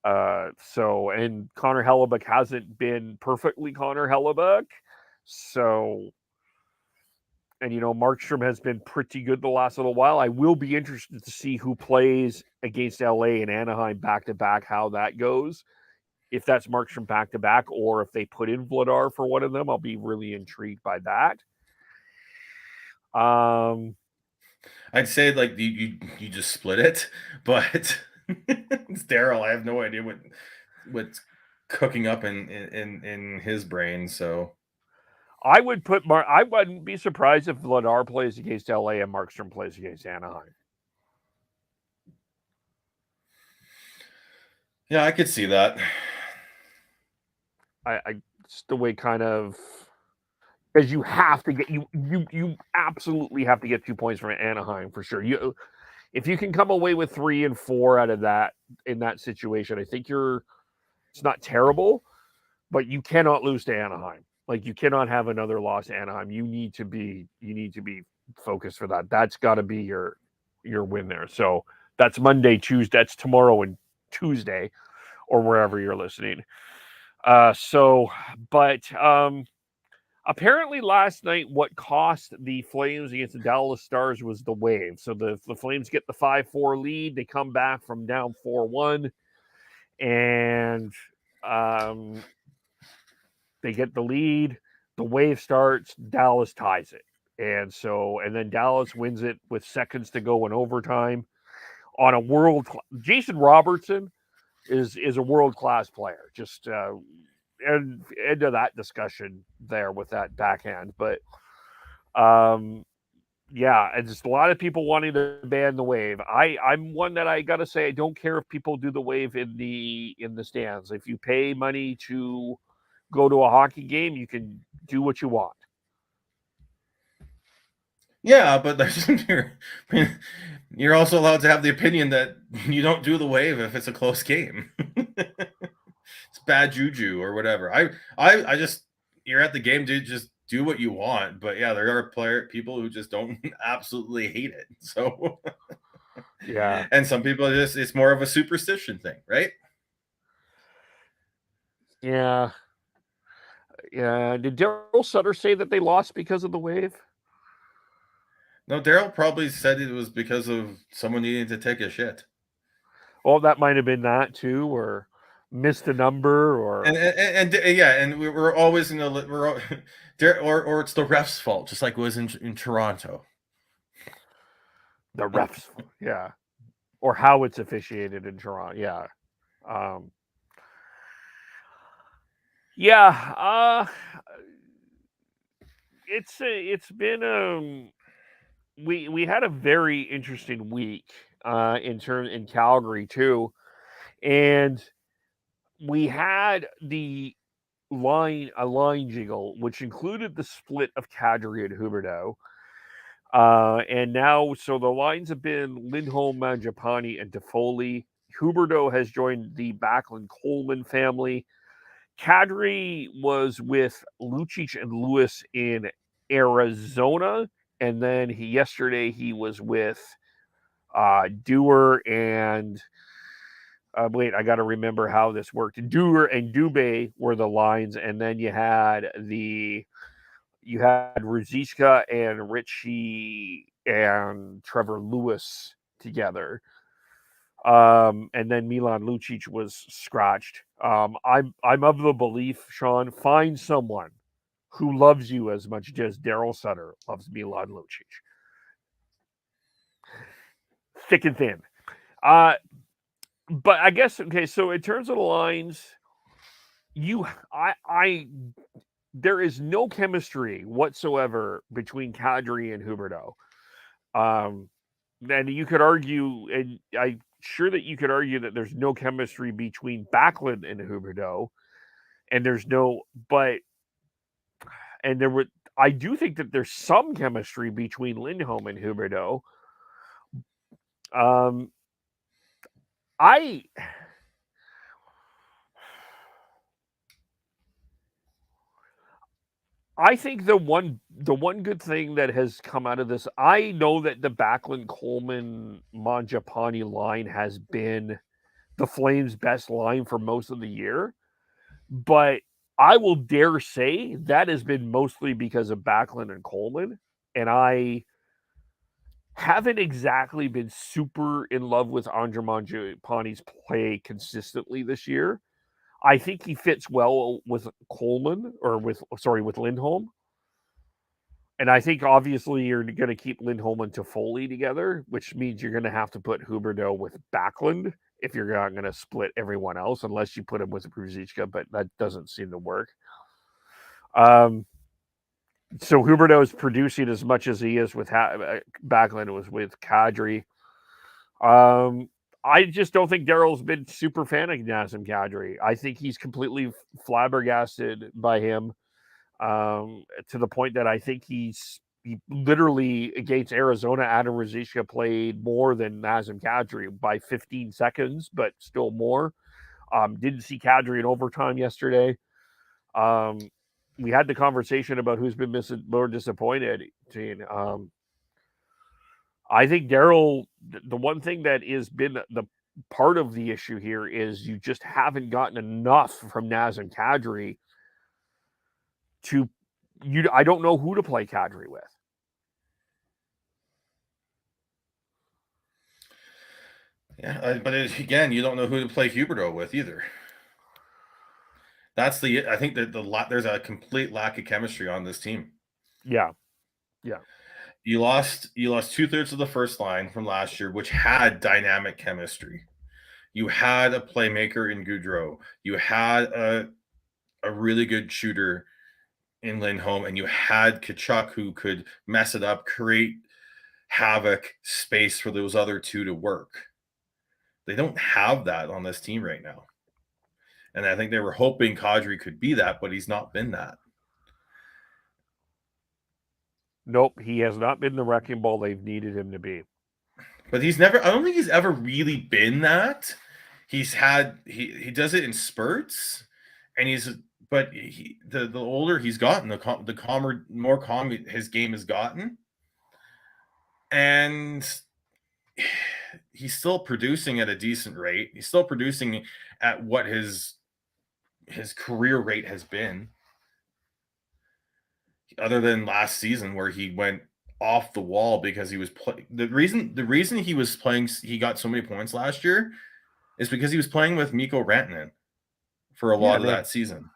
[SPEAKER 1] Connor Hellebuck hasn't been perfectly Connor Hellebuck. So, and Markstrom has been pretty good the last little while. I will be interested to see who plays against LA and Anaheim back to back, how that goes. If that's Markstrom back to back, or if they put in Vladar for one of them, I'll be really intrigued by that.
[SPEAKER 4] I'd say like you just split it, but it's Daryl. I have no idea what's cooking up in his brain. So
[SPEAKER 1] I would put I wouldn't be surprised if Vladar plays against LA and Markstrom plays against Anaheim.
[SPEAKER 4] Yeah, I could see that.
[SPEAKER 1] It's the way kind of, because you have to get you absolutely have to get 2 points from Anaheim for sure. If you can come away with 3 and 4 out of that in that situation, I think it's not terrible, but you cannot lose to Anaheim. Like, you cannot have another loss to Anaheim. You need to be focused for that. That's got to be your win there. So that's Monday, Tuesday. That's tomorrow and Tuesday, or wherever you're listening. Apparently last night, what cost the Flames against the Dallas Stars was the wave. So the Flames get the 5-4 lead. They come back from down 4-1, and they get the lead. The wave starts. Dallas ties it, and then Dallas wins it with seconds to go in overtime on a Jason Robertson is a world-class player. Just end of that discussion there with that backhand. But yeah, and just a lot of people wanting to ban the wave. I'm one that I gotta say, I don't care if people do the wave in the stands. If you pay money to go to a hockey game, you can do what you want.
[SPEAKER 4] Yeah, but you're also allowed to have the opinion that you don't do the wave if it's a close game. It's bad juju or whatever. I just, you're at the game, dude. Just do what you want. But yeah, there are people who just don't absolutely hate it. So
[SPEAKER 1] yeah,
[SPEAKER 4] and some people it's more of a superstition thing, right?
[SPEAKER 1] Yeah. Did Daryl Sutter say that they lost because of the wave?
[SPEAKER 4] No, Daryl probably said it was because of someone needing to take a shit.
[SPEAKER 1] Well, that might have been that too, or missed a number, or
[SPEAKER 4] and we're always in or it's the ref's fault, just like it was in Toronto.
[SPEAKER 1] The refs, yeah, or how it's officiated in Toronto, yeah. It's been we had a very interesting week in Calgary too, and we had a line jiggle which included the split of Kadri and Huberdeau. And now, so the lines have been Lindholm, Mangiapane, and Toffoli. Huberdeau has joined the Backlund Coleman family. Kadri was with Lucic and Lewis in Arizona, and then yesterday he was with Dewar and wait, I got to remember how this worked. Dewar and Dubé were the lines, and then you had Ruzicka and Richie and Trevor Lewis together. And then Milan Lucic was scratched. I'm of the belief, Sean, find someone who loves you as much as Daryl Sutter loves Milan Lucic. Thick and thin. But I guess, okay, so in terms of the lines, there is no chemistry whatsoever between Kadri and Huberdeau. And you could argue, and I'm sure that you could argue that there's no chemistry between Backlund and Huberdeau, and I do think that there's some chemistry between Lindholm and Huberdeau. I think the one good thing that has come out of this, I know that the Backlund, Coleman, Mangiapane line has been the Flames' best line for most of the year, but I will dare say that has been mostly because of Backlund and Coleman, and I haven't exactly been super in love with Andre Mangiapane's play consistently this year. I think he fits well with Coleman, or with Lindholm. And I think obviously you're going to keep Lindholm and Toffoli together, which means you're going to have to put Huberdeau with Backlund if you're not going to split everyone else, unless you put him with Ruzicka, but that doesn't seem to work. So Huberdeau is producing as much as he is with Backlund was with Kadri. I just don't think Daryl's been super fan of Nazem Kadri. I think he's completely flabbergasted by him, to the point that I think he literally, against Arizona, Adam Ruzicka played more than Nazem Kadri by 15 seconds, but still more. Didn't see Kadri in overtime yesterday. We had the conversation about who's been more disappointed. I think Daryl, the one thing that has been the part of the issue here is you just haven't gotten enough from Nazem Kadri I don't know who to play Kadri with.
[SPEAKER 4] Yeah, but again, you don't know who to play Huberdeau with either. I think that there's a complete lack of chemistry on this team.
[SPEAKER 1] Yeah.
[SPEAKER 4] You lost 2/3 of the first line from last year, which had dynamic chemistry. You had a playmaker in Gaudreau. You had a really good shooter in Lindholm, and you had Tkachuk, who could mess it up, create havoc, space for those other two to work. They don't have that on this team right now. And I think they were hoping Kadri could be that, but he's not been that.
[SPEAKER 1] Nope, he has not been the wrecking ball they've needed him to be.
[SPEAKER 4] But I don't think he's ever really been that. He does it in spurts, and the older he's gotten, the more calm his game has gotten. And he's still producing at a decent rate. He's still producing at what his career rate has been, other than last season where he went off the wall because he was the reason he was playing, he got so many points last year is because he was playing with Mikko Rantanen for a lot of that season,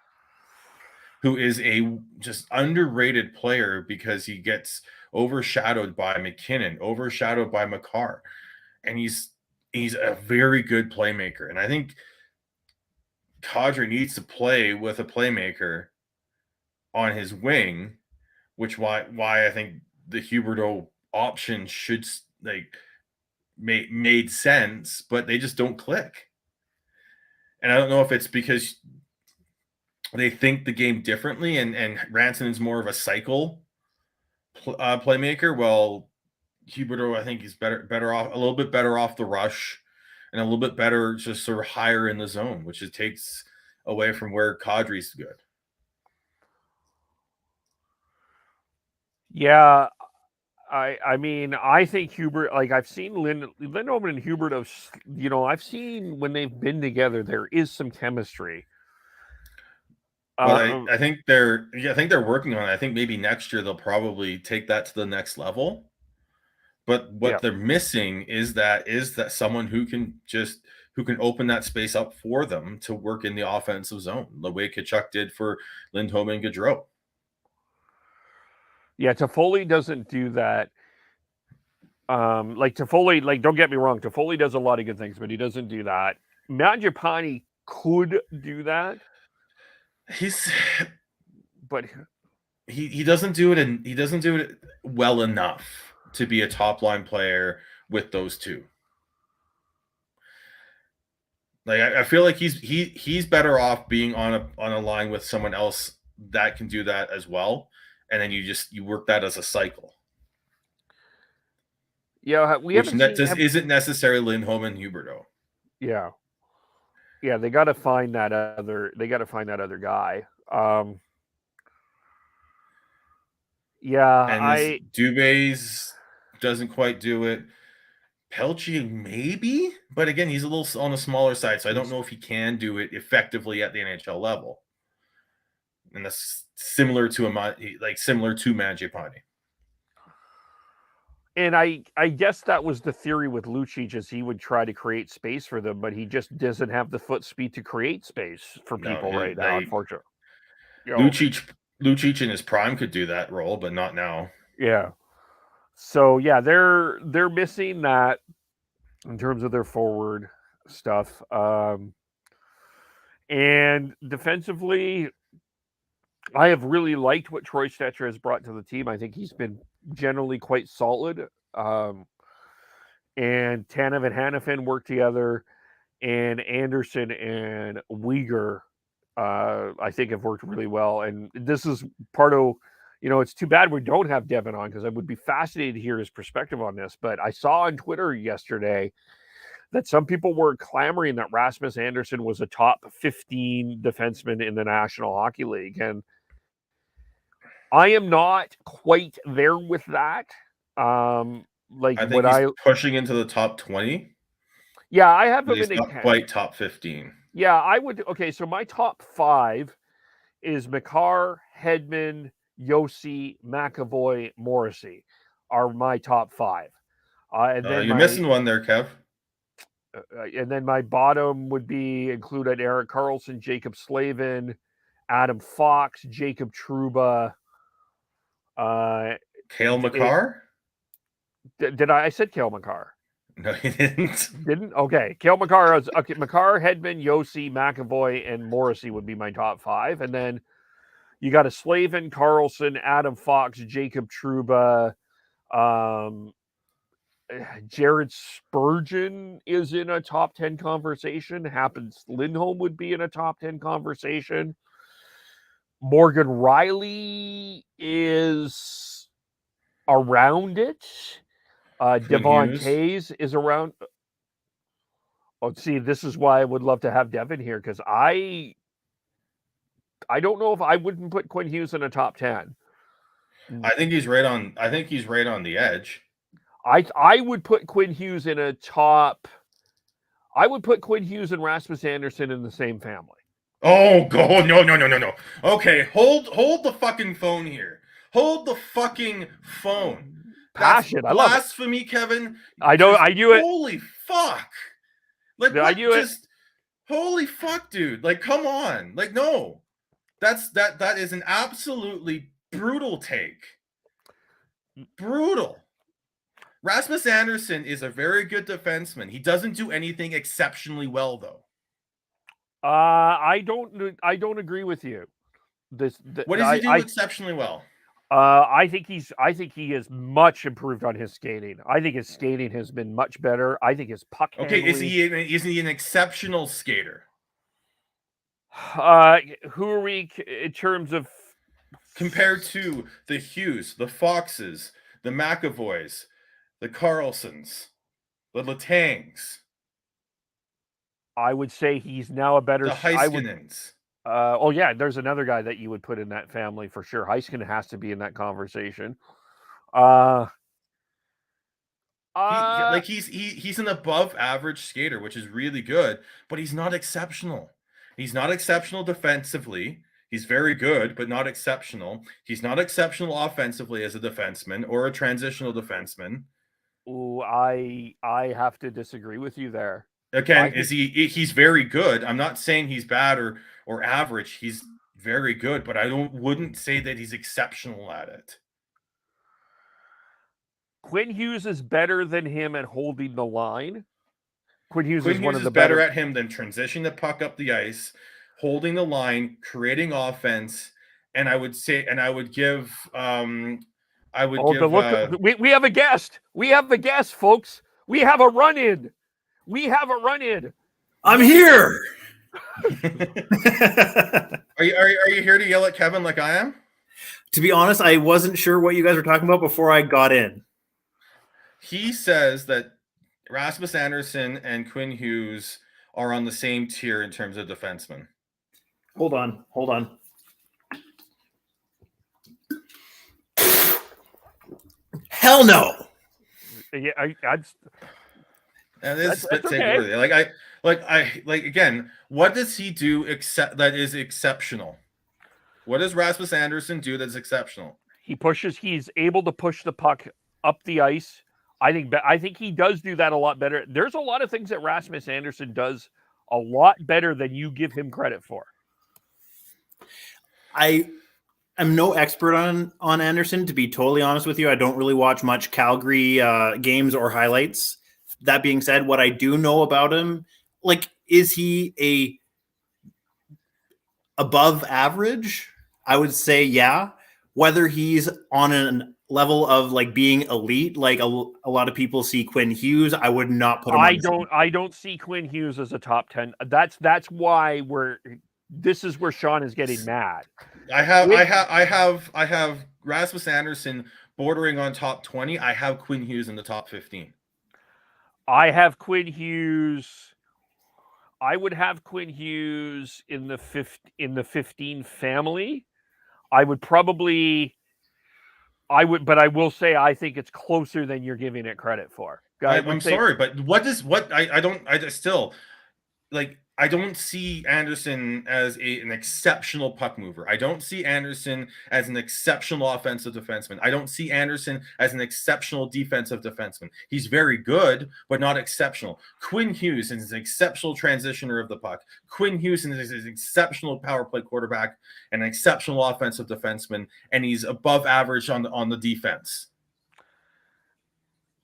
[SPEAKER 4] who is a just underrated player because he gets overshadowed by McKinnon, overshadowed by Makar, and he's a very good playmaker. And I think Kadri needs to play with a playmaker on his wing, which why I think the Huberdeau option should made sense, but they just don't click. And I don't know if it's because they think the game differently, and Rantanen's more of a cycle playmaker. Well, Huberdeau, I think he's better off, a little bit better off the rush, and a little bit better just sort of higher in the zone, which it takes away from where Kadri's good.
[SPEAKER 1] Yeah, I mean, I think Hubert, like I've seen Lindholm and Hubert I've seen when they've been together, there is some chemistry.
[SPEAKER 4] But I think they're working on it. I think maybe next year they'll probably take that to the next level. But what they're missing is that someone who can open that space up for them to work in the offensive zone, the way Tkachuk did for Lindholm and Gaudreau.
[SPEAKER 1] Yeah, Toffoli doesn't do that. Like Toffoli, like don't get me wrong, Toffoli does a lot of good things, but he doesn't do that. Mangiapane could do that. But
[SPEAKER 4] he doesn't do it, and he doesn't do it well enough to be a top line player with those two. Like I feel like he's better off being on a line with someone else that can do that as well, and then you work that as a cycle.
[SPEAKER 1] Yeah,
[SPEAKER 4] isn't necessarily Lindholm and Huberdeau.
[SPEAKER 1] Yeah, they got to find that other. They got to find that other guy.
[SPEAKER 4] And Dubé's doesn't quite do it. Pelche maybe, but again, he's a little on the smaller side, so I don't know if he can do it effectively at the NHL level. And that's similar to Mangiapane.
[SPEAKER 1] And I guess that was the theory with Lucic, is he would try to create space for them, but he just doesn't have the foot speed to create space for people right now, unfortunately.
[SPEAKER 4] Lucic in his prime could do that role, but not now.
[SPEAKER 1] Yeah. So yeah, they're missing that in terms of their forward stuff. And defensively, I have really liked what Troy Stecher has brought to the team. I think he's been generally quite solid. And Tanev and Hanifin work together, and Anderson and Uyghur, I think, have worked really well. And this is part of, it's too bad we don't have Devin on, because I would be fascinated to hear his perspective on this. But I saw on Twitter yesterday that some people were clamoring that Rasmus Andersson was a top 15 defenseman in the National Hockey League. And I am not quite there with that.
[SPEAKER 4] I think he's pushing into the top 20.
[SPEAKER 1] Yeah, I have him
[SPEAKER 4] in not quite top 15.
[SPEAKER 1] Yeah, I would. Okay, so my top 5 is Makar, Hedman, Yossi, McAvoy, Morrissey are my top 5. And then
[SPEAKER 4] you're missing one there, Kev.
[SPEAKER 1] And then my bottom would be included Erik Karlsson, Jacob Slavin, Adam Fox, Jacob Trouba.
[SPEAKER 4] Cale Makar?
[SPEAKER 1] Did I said Cale Makar?
[SPEAKER 4] No, you didn't.
[SPEAKER 1] Didn't? Okay. Cale Makar. Okay, Makar, Hedman, Yossi, McAvoy, and Morrissey would be my top 5. And then you got a Slavin, Karlsson, Adam Fox, Jacob Trouba, Jared Spurgeon is in a top 10 conversation. Happens Lindholm would be in a top 10 conversation. Morgan Riley is around it. Devon Tays is around. Oh, see, this is why I would love to have Devin here, because I don't know if I wouldn't put Quinn Hughes in a top 10.
[SPEAKER 4] I think he's right on. I think he's right on the edge.
[SPEAKER 1] I would put Quinn Hughes in a top. I would put Quinn Hughes and Rasmus Andersson in the same family.
[SPEAKER 4] Oh, God, no. Okay, hold the fucking phone here. Hold the fucking phone.
[SPEAKER 1] Passion. I love
[SPEAKER 4] blasphemy, Kevin.
[SPEAKER 1] I know. I do it.
[SPEAKER 4] Holy fuck! Like
[SPEAKER 1] I do it.
[SPEAKER 4] Holy fuck, dude! Like, come on! Like, no, that is an absolutely brutal take. Brutal. Rasmus Andersson is a very good defenseman. He doesn't do anything exceptionally well, though.
[SPEAKER 1] I don't agree with you.
[SPEAKER 4] What does he do exceptionally well?
[SPEAKER 1] I think he is much improved on his skating. I think his skating has been much better. I think his puck handling.
[SPEAKER 4] Okay, is he an exceptional skater?
[SPEAKER 1] Who are we in terms of
[SPEAKER 4] compared to the Hughes, the Foxes, the McAvoys, the Karlssons, the Letangs?
[SPEAKER 1] I would say he's now a better.
[SPEAKER 4] The Heiskanens.
[SPEAKER 1] Oh yeah, there's another guy that you would put in that family for sure. Heiskanen has to be in that conversation.
[SPEAKER 4] He's an above average skater, which is really good, but he's not exceptional. He's not exceptional defensively. He's very good, but not exceptional. He's not exceptional offensively as a defenseman or a transitional defenseman.
[SPEAKER 1] Ooh, I have to disagree with you there.
[SPEAKER 4] Again, he's very good. I'm not saying he's bad or average. He's very good, but I wouldn't say that he's exceptional at it.
[SPEAKER 1] Quinn Hughes is better than him at holding the line. Quinn Hughes is one of the
[SPEAKER 4] better at him than transitioning the puck up the ice, holding the line, creating offense, and I would give
[SPEAKER 1] we have a guest. We have the guest, folks. We have a run-in.
[SPEAKER 3] I'm here.
[SPEAKER 4] Are you here to yell at Kevin like I am?
[SPEAKER 2] To be honest, I wasn't sure what you guys were talking about before I got in.
[SPEAKER 4] He says that Rasmus Andersson and Quinn Hughes are on the same tier in terms of defensemen.
[SPEAKER 2] Hold on. Hell no.
[SPEAKER 1] Yeah,
[SPEAKER 4] And this is spit take worthy. Again, what does he do that is exceptional? What does Rasmus Andersson do that's exceptional?
[SPEAKER 1] He's able to push the puck up the ice. I think he does do that a lot better. There's a lot of things that Rasmus Andersson does a lot better than you give him credit for.
[SPEAKER 2] I am no expert on Andersson, to be totally honest with you. I don't really watch much Calgary games or highlights. That being said, what I do know about him, is he a above average? I would say yeah. Whether he's on a level of being elite, like a lot of people see Quinn Hughes, I would not put him.
[SPEAKER 1] I don't see Quinn Hughes as a top 10. That's why this is where Sean is getting mad.
[SPEAKER 4] I have Rasmus Andersson bordering on top 20. I have Quinn Hughes in the top 15.
[SPEAKER 1] I have Quinn Hughes. I would have Quinn Hughes in the 15 family. I will say I think it's closer than you're giving it credit for.
[SPEAKER 4] I'm sorry, but I don't see Andersson as an exceptional puck mover. I don't see Andersson as an exceptional offensive defenseman. I don't see Andersson as an exceptional defensive defenseman. He's very good, but not exceptional. Quinn Hughes is an exceptional transitioner of the puck. Quinn Hughes is an exceptional power play quarterback and an exceptional offensive defenseman, and he's above average on the defense.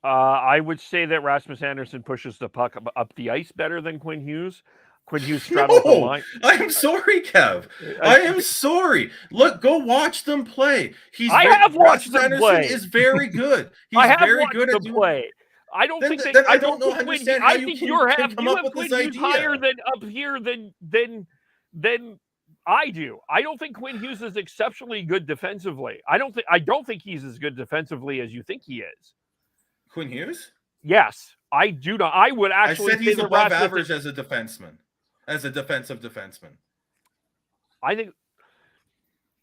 [SPEAKER 1] I would say that Rasmus Andersson pushes the puck up the ice better than Quinn Hughes. Quinn Hughes straddles the line.
[SPEAKER 4] I'm sorry, Kev. I am sorry. Look, go watch them play.
[SPEAKER 1] I have watched them play.
[SPEAKER 4] Is very good. He's
[SPEAKER 1] I have
[SPEAKER 4] very
[SPEAKER 1] watched
[SPEAKER 4] good
[SPEAKER 1] them
[SPEAKER 4] at
[SPEAKER 1] play. I don't think
[SPEAKER 4] I don't understand how you can come up with
[SPEAKER 1] Quinn
[SPEAKER 4] this
[SPEAKER 1] Hughes
[SPEAKER 4] idea.
[SPEAKER 1] higher than up here than I do. I don't think Quinn Hughes is exceptionally good defensively. I don't think he's as good defensively as you think he is.
[SPEAKER 4] Quinn Hughes?
[SPEAKER 1] Yes, I do not. I would actually
[SPEAKER 4] say he's above average as a defenseman, as a defensive defenseman.
[SPEAKER 1] I think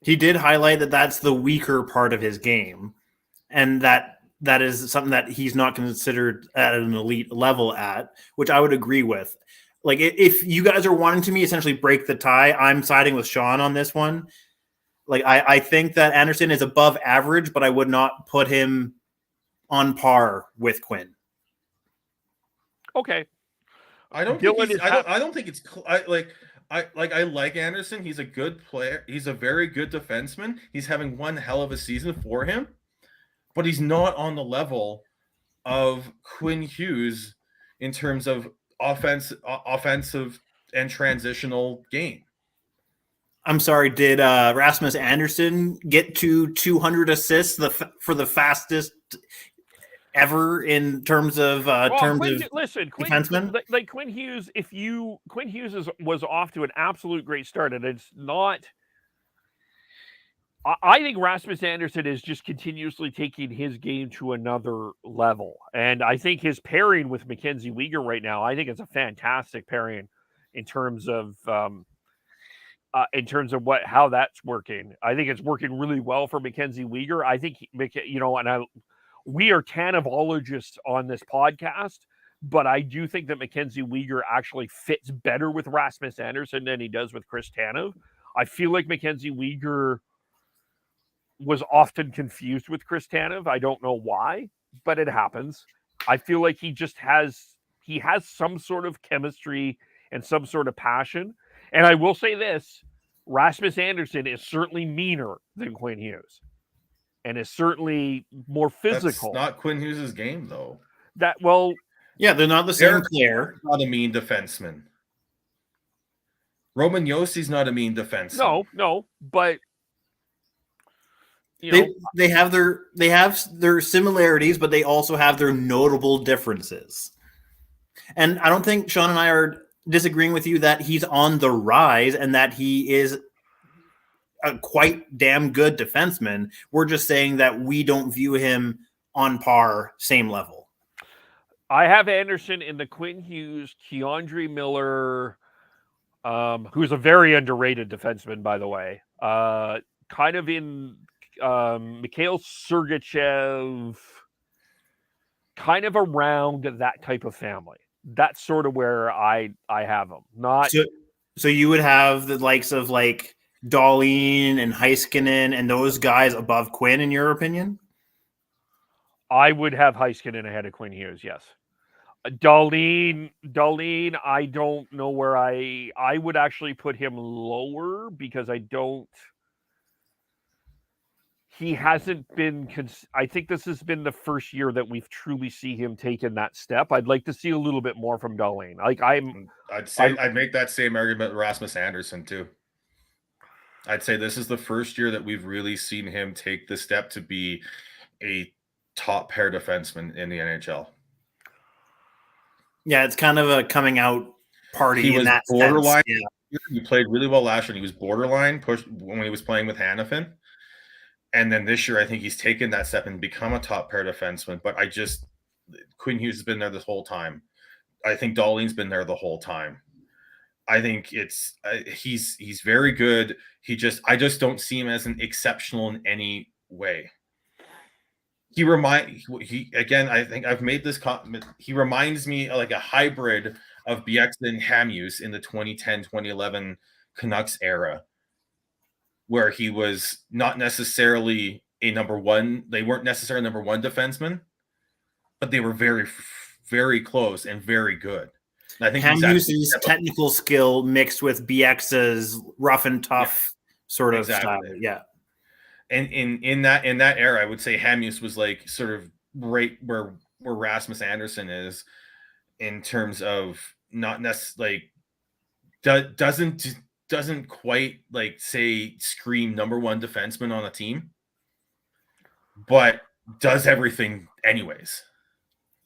[SPEAKER 2] he did highlight that that's the weaker part of his game, and that is something that he's not considered at an elite level at, which I would agree with. If you guys are wanting to me essentially break the tie, I'm siding with Sean on this one. I think that Andersson is above average, but I would not put him on par with Quinn.
[SPEAKER 1] Okay.
[SPEAKER 4] I don't think it's I like Andersson. He's a good player. He's a very good defenseman. He's having one hell of a season for him, but he's not on the level of Quinn Hughes in terms of offensive and transitional game.
[SPEAKER 2] I'm sorry, did Rasmus Andersson get to 200 assists for the fastest ever in terms of defenseman?
[SPEAKER 1] Quinn Hughes, Quinn Hughes was off to an absolute great start, and it's not. I think Rasmus Andersson is just continuously taking his game to another level, and I think his pairing with Mackenzie Weegar right now, I think it's a fantastic pairing in terms of how that's working. I think it's working really well for Mackenzie Weegar. I think we are Tanevolologists on this podcast, but I do think that Mackenzie Weegar actually fits better with Rasmus Andersson than he does with Chris Tanev. I feel like Mackenzie Weegar was often confused with Chris Tanev. I don't know why, but it happens. I feel like he has some sort of chemistry and some sort of passion. And I will say this, Rasmus Andersson is certainly meaner than Quinn Hughes and is certainly more physical.
[SPEAKER 4] That's not Quinn Hughes' game, though.
[SPEAKER 2] Yeah, they're not the same player.
[SPEAKER 4] Not a mean defenseman. Roman Yossi's not a mean defenseman.
[SPEAKER 1] No, but
[SPEAKER 2] they have their similarities, but they also have their notable differences. And I don't think Sean and I are disagreeing with you that he's on the rise and that he is a quite damn good defenseman. We're just saying that we don't view him on par, same level.
[SPEAKER 1] I have Andersson in the Quinn Hughes, Keandre Miller, who's a very underrated defenseman, by the way. Kind of in Mikhail Sergachev, kind of around that type of family. That's sort of where I have him. Not
[SPEAKER 2] so you would have the likes of like Dahlin and Heiskanen and those guys above Quinn, in your opinion?
[SPEAKER 1] I would have Heiskanen ahead of Quinn Hughes, yes. Dahlin, I don't know where I would actually put him lower because he hasn't been, I think this has been the first year that we've truly see him taken that step. I'd like to see a little bit more from Dahlin.
[SPEAKER 4] I'd make that same argument with Rasmus Andersson too. I'd say this is the first year that we've really seen him take the step to be a top pair defenseman in the NHL.
[SPEAKER 2] Yeah, it's kind of a coming out party.
[SPEAKER 4] He was borderline.
[SPEAKER 2] Yeah.
[SPEAKER 4] He played really well last year. He was borderline pushed when he was playing with Hanifin. And then this year, I think he's taken that step and become a top pair defenseman. But Quinn Hughes has been there this whole time. I think Dahlin's been there the whole time. I think he's very good. I just don't see him as an exceptional in any way. I think I've made this comment. He reminds me of like a hybrid of Bieksa and Hamhuis in the 2010-2011 Canucks era, where he was not necessarily a number one. They weren't necessarily number one defenseman, but they were very, very close and very good. And I think
[SPEAKER 2] Hamhuis' technical skill mixed with Bieksa's rough and tough sort of style. Yeah.
[SPEAKER 4] And in that era, I would say Hamhuis was like sort of right where Rasmus Andersson is in terms of not necessarily doesn't quite like say scream number one defenseman on a team, but does everything anyways.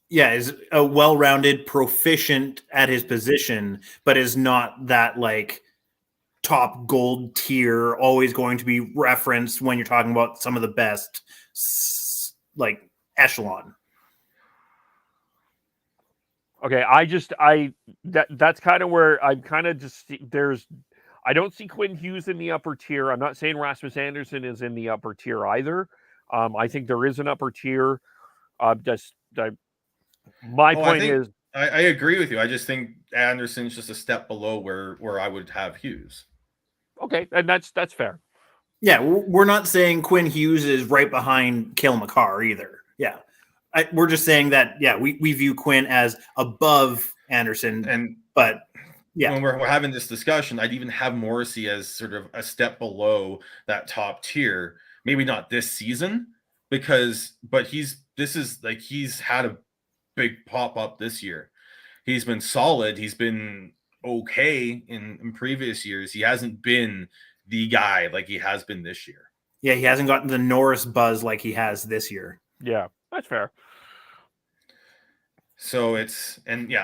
[SPEAKER 2] Yeah, is a well-rounded, proficient at his position, but is not that like top gold tier, always going to be referenced when you're talking about some of the best like echelon.
[SPEAKER 1] Okay, that's kind of where I'm kind of just I don't see Quinn Hughes in the upper tier. I'm not saying Rasmus Andersson is in the upper tier either. I think there is an upper tier. My point is,
[SPEAKER 4] I agree with you. I just think Anderson's just a step below where I would have Hughes.
[SPEAKER 1] Okay, and that's fair.
[SPEAKER 2] Yeah, we're not saying Quinn Hughes is right behind Cale Makar either. Yeah, we're just saying that we view Quinn as above Andersson, but yeah,
[SPEAKER 4] when we're having this discussion, I'd even have Morrissey as sort of a step below that top tier. Maybe not this season but he's had a big pop up this year. He's been solid. He's been okay in previous years. He hasn't been the guy like he has been this year.
[SPEAKER 2] Yeah, he hasn't gotten the Norris buzz like he has this year.
[SPEAKER 1] Yeah, that's fair.
[SPEAKER 4] So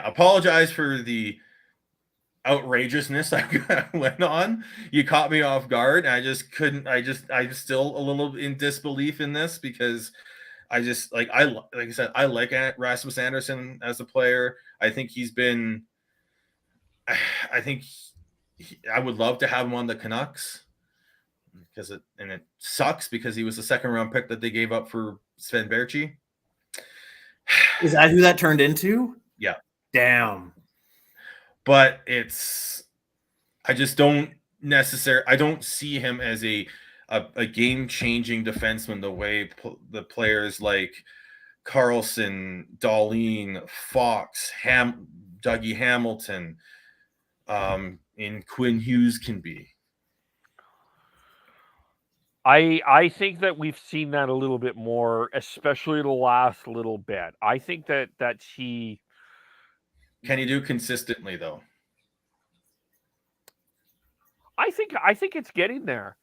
[SPEAKER 4] apologize for the outrageousness I went on. You caught me off guard. I just couldn't. I'm still a little in disbelief in this because I just like I said, I like Rasmus Andersson as a player. I think he's been. I think I would love to have him on the Canucks because it sucks because he was the second round pick that they gave up for Sven Berchi.
[SPEAKER 2] Is that who that turned into?
[SPEAKER 4] Yeah.
[SPEAKER 2] Damn.
[SPEAKER 4] But I just don't I don't see him as a game-changing defenseman the way the players like Carlson, Dahlin, Fox, Dougie Hamilton, and Quinn Hughes can be.
[SPEAKER 1] I think that we've seen that a little bit more, especially the last little bit. I think that he
[SPEAKER 4] Can he do consistently though?
[SPEAKER 1] I think it's getting there.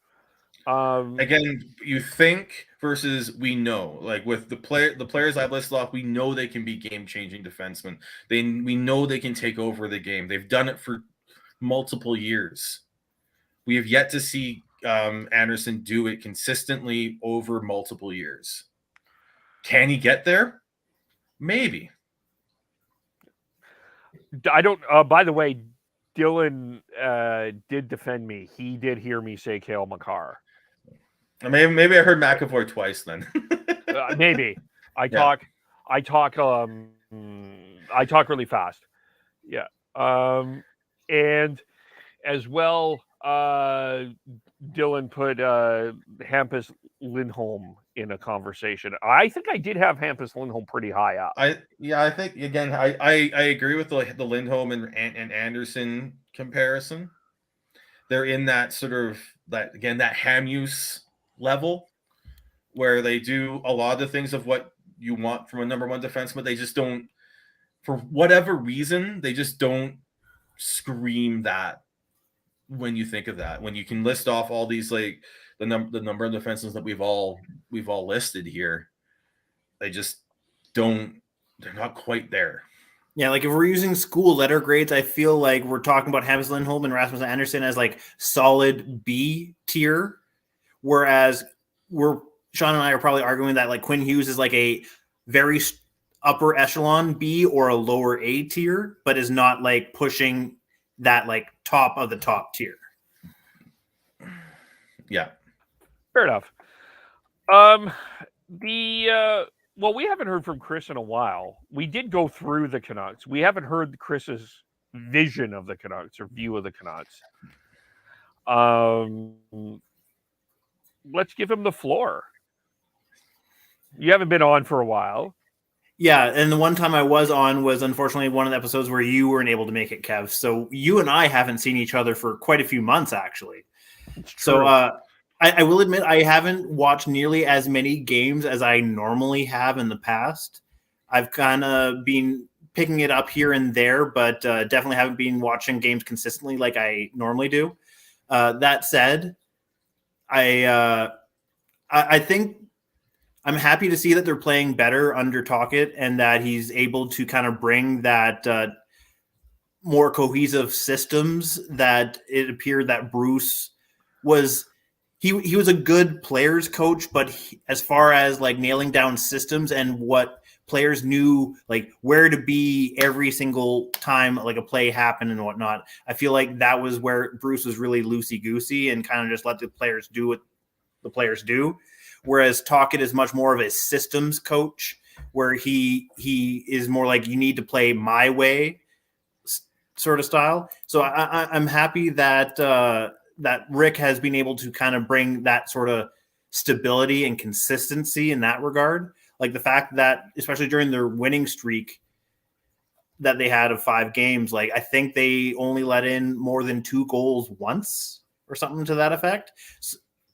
[SPEAKER 4] Again, you think versus we know. Like with the players I've listed off, we know they can be game-changing defensemen. We know they can take over the game. They've done it for multiple years. We have yet to see Andersson do it consistently over multiple years. Can he get there? Maybe.
[SPEAKER 1] I don't. By the way, Dylan did defend me. He did hear me say Cale Makar.
[SPEAKER 4] Maybe I heard McAvoy twice then.
[SPEAKER 1] Maybe I
[SPEAKER 4] Yeah.
[SPEAKER 1] talk really fast. Yeah. And as well, Dylan put Hampus Lindholm in a conversation. I think I did have Hampus Lindholm pretty high up.
[SPEAKER 4] I think again I agree with the Lindholm and Anderson comparison. They're in that sort of that Hamuse level where they do a lot of the things of what you want from a number one defenseman. They just don't, for whatever reason, they just don't scream that when you think of that. When you can list off all these like the number of defensemen that we've all listed here, they just don't. They're not quite there.
[SPEAKER 2] Yeah, like if we're using school letter grades, I feel like we're talking about Hampus Lindholm and Rasmus Andersson as like solid B tier, whereas Sean and I are probably arguing that like Quinn Hughes is like a very upper echelon B or a lower A tier, but is not like pushing that like top of the top tier.
[SPEAKER 4] Yeah,
[SPEAKER 1] fair enough. Well, we haven't heard from Chris in a while. We did go through the Canucks. We haven't heard Chris's vision of the Canucks or view of the Canucks. Let's give him the floor. You haven't been on for a while.
[SPEAKER 2] Yeah, and the one time I was on was unfortunately one of the episodes where you weren't able to make it, Kev. So you and I haven't seen each other for quite a few months, actually. So I will admit I haven't watched nearly as many games as I normally have in the past. I've kind of been picking it up here and there, but definitely haven't been watching games consistently like I normally do. That said, I think I'm happy to see that they're playing better under Tocchet and that he's able to kind of bring that more cohesive systems that it appeared that Bruce was. He was a good players coach, but as far as like nailing down systems and what players knew, like where to be every single time like a play happened and whatnot, I feel like that was where Bruce was really loosey-goosey and kind of just let the players do what the players do. Whereas Tocchet is much more of a systems coach, where he is more like you need to play my way sort of style. So I'm happy that that Rick has been able to kind of bring that sort of stability and consistency in that regard. Like the fact that, especially during their winning streak that they had of 5 games, like I think they only let in more than 2 goals once or something to that effect.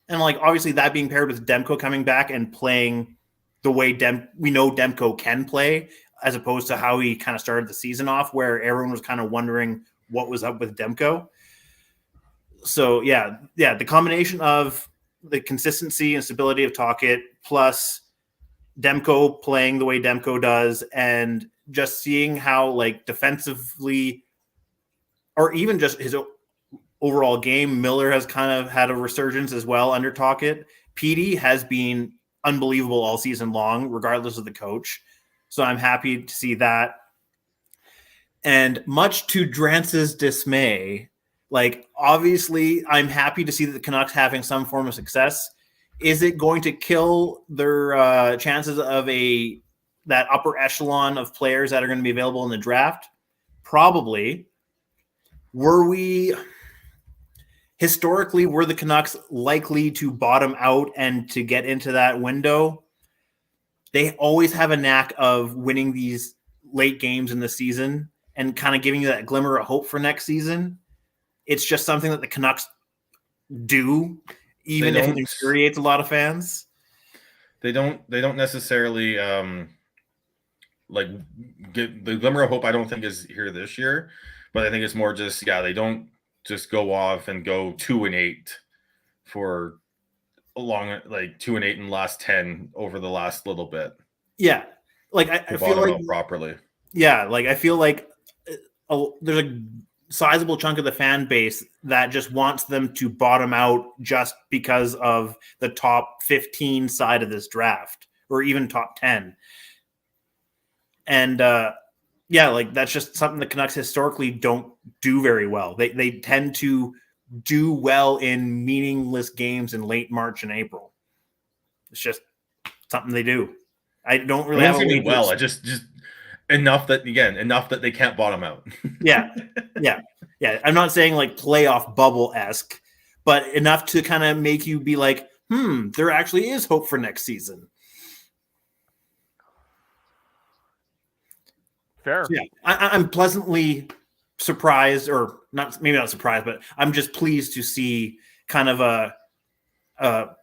[SPEAKER 2] And like, obviously that being paired with Demko coming back and playing the way we know Demko can play, as opposed to how he kind of started the season off, where everyone was kind of wondering what was up with Demko. So yeah, the combination of the consistency and stability of Tocchet plus Demko playing the way Demko does, and just seeing how like defensively, or even just his overall game, Miller has kind of had a resurgence as well under Tocchet. PD has been unbelievable all season long, regardless of the coach. So I'm happy to see that. And much to Drance's dismay, like, obviously, I'm happy to see that the Canucks having some form of success. Is it going to kill their chances of a that upper echelon of players that are going to be available in the draft? Probably. Were the Canucks likely to bottom out and to get into that window? They always have a knack of winning these late games in the season and kind of giving you that glimmer of hope for next season. It's just something that the Canucks do, even if it infuriates a lot of fans.
[SPEAKER 4] They don't necessarily like get the glimmer of hope. I don't think is here this year, but I think it's more just they don't just go off and go 2-8 for a long 2-8 in the last 10 over the last little bit.
[SPEAKER 2] Yeah, like I feel like
[SPEAKER 4] properly.
[SPEAKER 2] Yeah, like I feel like there's a sizable chunk of the fan base that just wants them to bottom out just because of the top 15 side of this draft or even top 10. And like that's just something the Canucks historically don't do very well. They tend to do well in meaningless games in late March and April. It's just something they do. I don't really have a way
[SPEAKER 4] well. I just enough that they can't bottom out.
[SPEAKER 2] Yeah. I'm not saying like playoff bubble-esque, but enough to kind of make you be like, there actually is hope for next season.
[SPEAKER 1] Fair.
[SPEAKER 2] So, yeah, I'm pleasantly surprised, or maybe not surprised, but I'm just pleased to see kind of a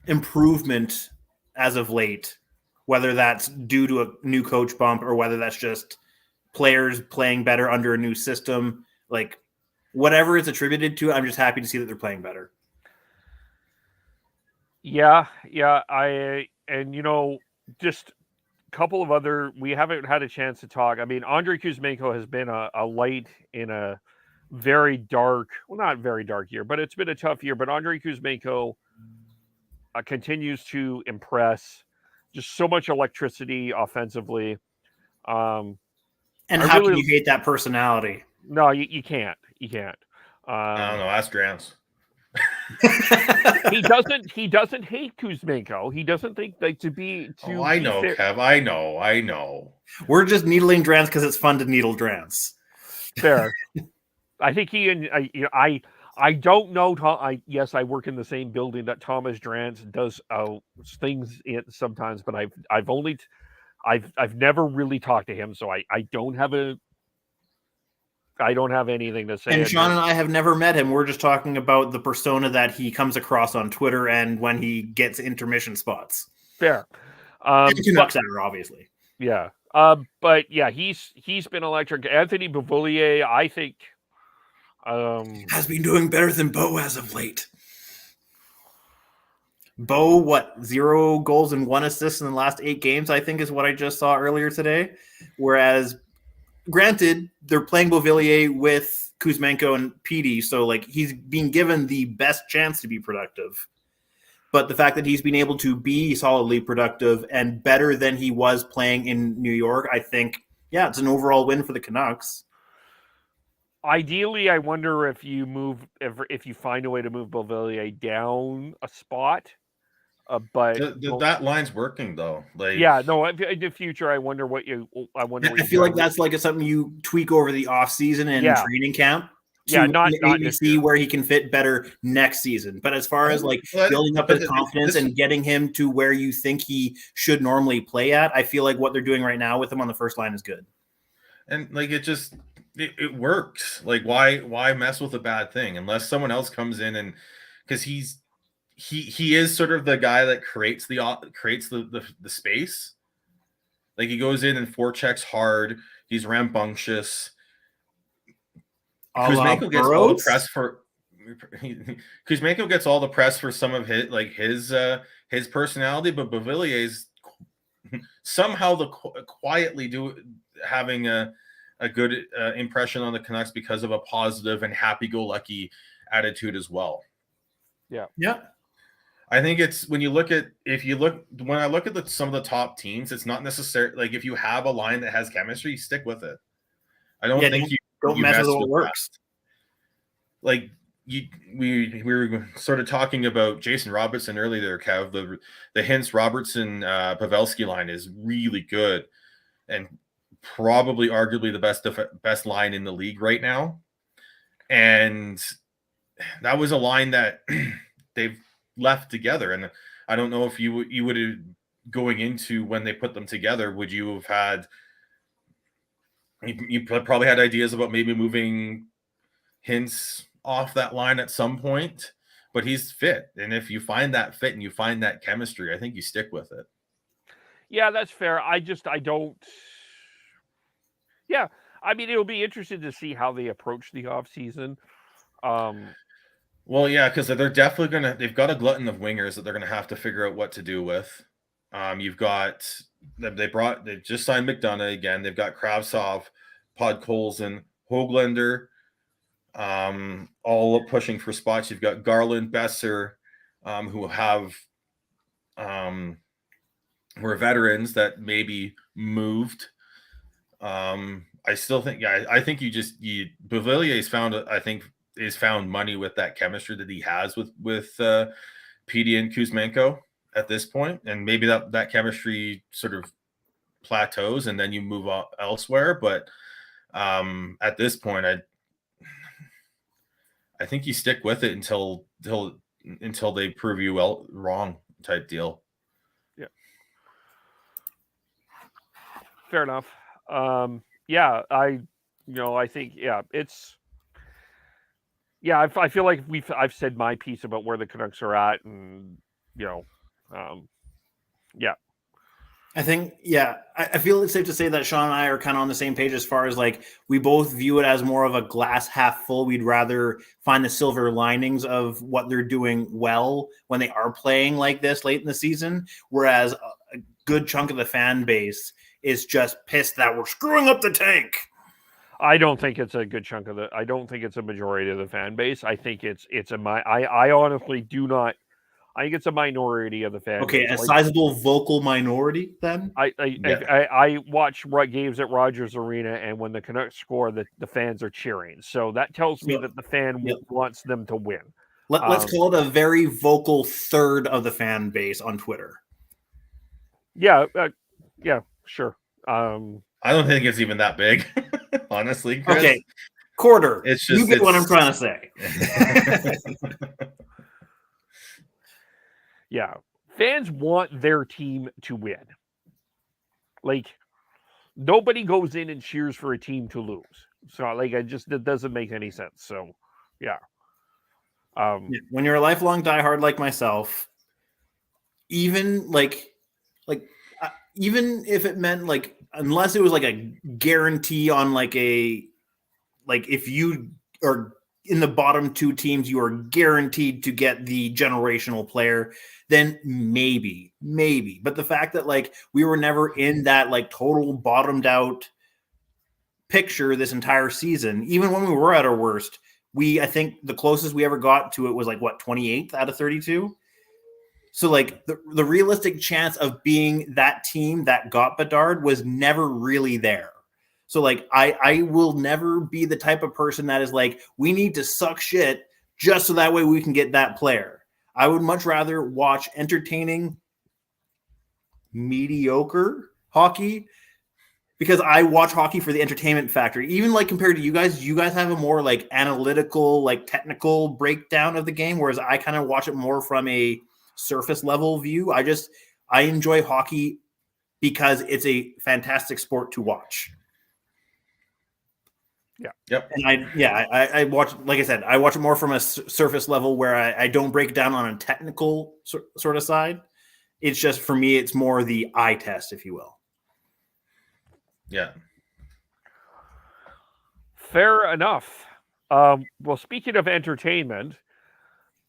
[SPEAKER 2] improvement as of late, whether that's due to a new coach bump or whether that's just players playing better under a new system. Like whatever it's attributed to, I'm just happy to see that they're playing better.
[SPEAKER 1] Yeah. Just a couple of we haven't had a chance to talk. I mean, Andrei Kuzmenko has been a light in a very dark, not very dark year, but it's been a tough year. But Andrei Kuzmenko continues to impress. Just so much electricity offensively.
[SPEAKER 2] And how can you hate that personality?
[SPEAKER 1] No, you can't. You can't.
[SPEAKER 4] I don't know. Ask Drance.
[SPEAKER 1] He doesn't hate Kuzmenko. He doesn't think to be too.
[SPEAKER 4] I know, Kev. I know.
[SPEAKER 2] We're just needling Drance because it's fun to needle Drance.
[SPEAKER 1] Fair. I think I don't know. I work in the same building that Thomas Drance does things sometimes, but I've never really talked to him, so I don't have anything to say.
[SPEAKER 2] And Sean and I have never met him. We're just talking about the persona that he comes across on Twitter and when he gets intermission spots.
[SPEAKER 1] Fair.
[SPEAKER 2] And Canucks Center, obviously.
[SPEAKER 1] Yeah. But yeah, he's been electric. Anthony Beauvillier, I think,
[SPEAKER 2] has been doing better than Bo as of late. Bo, 0 goals and 1 assist in the last 8 games, I think is what I just saw earlier today. Whereas, granted, they're playing Beauvillier with Kuzmenko and Petey, so like he's being given the best chance to be productive. But the fact that he's been able to be solidly productive and better than he was playing in New York, I think, it's an overall win for the Canucks.
[SPEAKER 1] Ideally, I wonder if you find a way to move Beauvillier down a spot. But
[SPEAKER 4] that line's working though.
[SPEAKER 1] In the future, I wonder what you.
[SPEAKER 2] I feel like that's like something you tweak over the off season and training camp.
[SPEAKER 1] Not
[SPEAKER 2] see where he can fit better next season. But as far as like building up his confidence and getting him to where you think he should normally play at, I feel like what they're doing right now with him on the first line is good.
[SPEAKER 4] And like it works. Like why mess with a bad thing unless someone else comes in and because he is sort of the guy that creates the space. Like he goes in and forechecks hard. He's rambunctious. Kuzmenko gets all the press for. Kuzmenko gets all the press for some of his personality, but Beauvillier's somehow quietly having a good impression on the Canucks because of a positive and happy-go-lucky attitude as well.
[SPEAKER 2] Yeah.
[SPEAKER 4] I think it's when I look at some of the top teams, it's not necessarily like if you have a line that has chemistry, you stick with it. I don't think you
[SPEAKER 2] mess with what works.
[SPEAKER 4] Like we were sort of talking about Jason Robertson earlier, Kev. The Hintz Robertson Pavelski line is really good, and probably arguably the best line in the league right now. And that was a line that they've left together, and I don't know if you would have, going into when they put them together, would you have had, you probably had ideas about maybe moving Hintz off that line at some point, but he's fit. And if you find that fit and you find that chemistry, I think you stick with it.
[SPEAKER 1] Yeah, that's fair. I don't. Yeah, I mean, it'll be interesting to see how they approach the offseason.
[SPEAKER 4] Well, yeah, because they're definitely they've got a glutton of wingers that they're gonna have to figure out what to do with. You've got they just signed McDonough again. They've got Kravtsov, Podkolzin, Höglander, all pushing for spots. You've got Garland, Besser, who were veterans that maybe moved. I still think, I think Beauvillier's found money with that chemistry that he has with Petey and Kuzmenko at this point, and maybe that chemistry sort of plateaus and then you move on elsewhere. But at this point, I think you stick with it until they prove you wrong, type deal.
[SPEAKER 1] Yeah, fair enough. Yeah, I think, I feel like I've said my piece about where the Canucks are at, and
[SPEAKER 2] I think, I feel it's safe to say that Sean and I are kind of on the same page as far as like we both view it as more of a glass half full. We'd rather find the silver linings of what they're doing well when they are playing like this late in the season, whereas a good chunk of the fan base is just pissed that we're screwing up the tank.
[SPEAKER 1] I don't think it's a good chunk of I don't think it's a majority of the fan base. I think I honestly do not. I think it's a minority of the fan base.
[SPEAKER 2] Okay, a sizable vocal minority then?
[SPEAKER 1] I watch games at Rogers Arena, and when the Canucks score, the fans are cheering. So that tells me that the fan wants them to win.
[SPEAKER 2] Let's call it a very vocal third of the fan base on Twitter.
[SPEAKER 1] Yeah, sure.
[SPEAKER 4] I don't think it's even that big, honestly, Chris.
[SPEAKER 2] Okay, quarter.
[SPEAKER 4] It's just,
[SPEAKER 2] you get what I'm trying to say.
[SPEAKER 1] Yeah, fans want their team to win. Like, nobody goes in and cheers for a team to lose. So, like, it doesn't make any sense. So, yeah.
[SPEAKER 2] When you're a lifelong diehard like myself, even even if it meant like, unless it was like a guarantee on if you are in the bottom two teams, you are guaranteed to get the generational player, then maybe. But the fact that like we were never in that like total bottomed out picture this entire season, even when we were at our worst, I think the closest we ever got to it was like 28th out of 32. So like the realistic chance of being that team that got Bedard was never really there. So like I will never be the type of person that is like, we need to suck shit just so that way we can get that player. I would much rather watch entertaining, mediocre hockey, because I watch hockey for the entertainment factor. Even like compared to you guys have a more like analytical, like technical breakdown of the game, whereas I kind of watch it more from a surface level view. I enjoy hockey because it's a fantastic sport to watch.
[SPEAKER 1] Yeah.
[SPEAKER 4] Yep.
[SPEAKER 2] And I watch, like I said, I watch it more from a surface level where I don't break it down on a technical sort of side. It's just, for me, it's more the eye test, if you will.
[SPEAKER 4] Yeah.
[SPEAKER 1] Fair enough. Well, speaking of entertainment,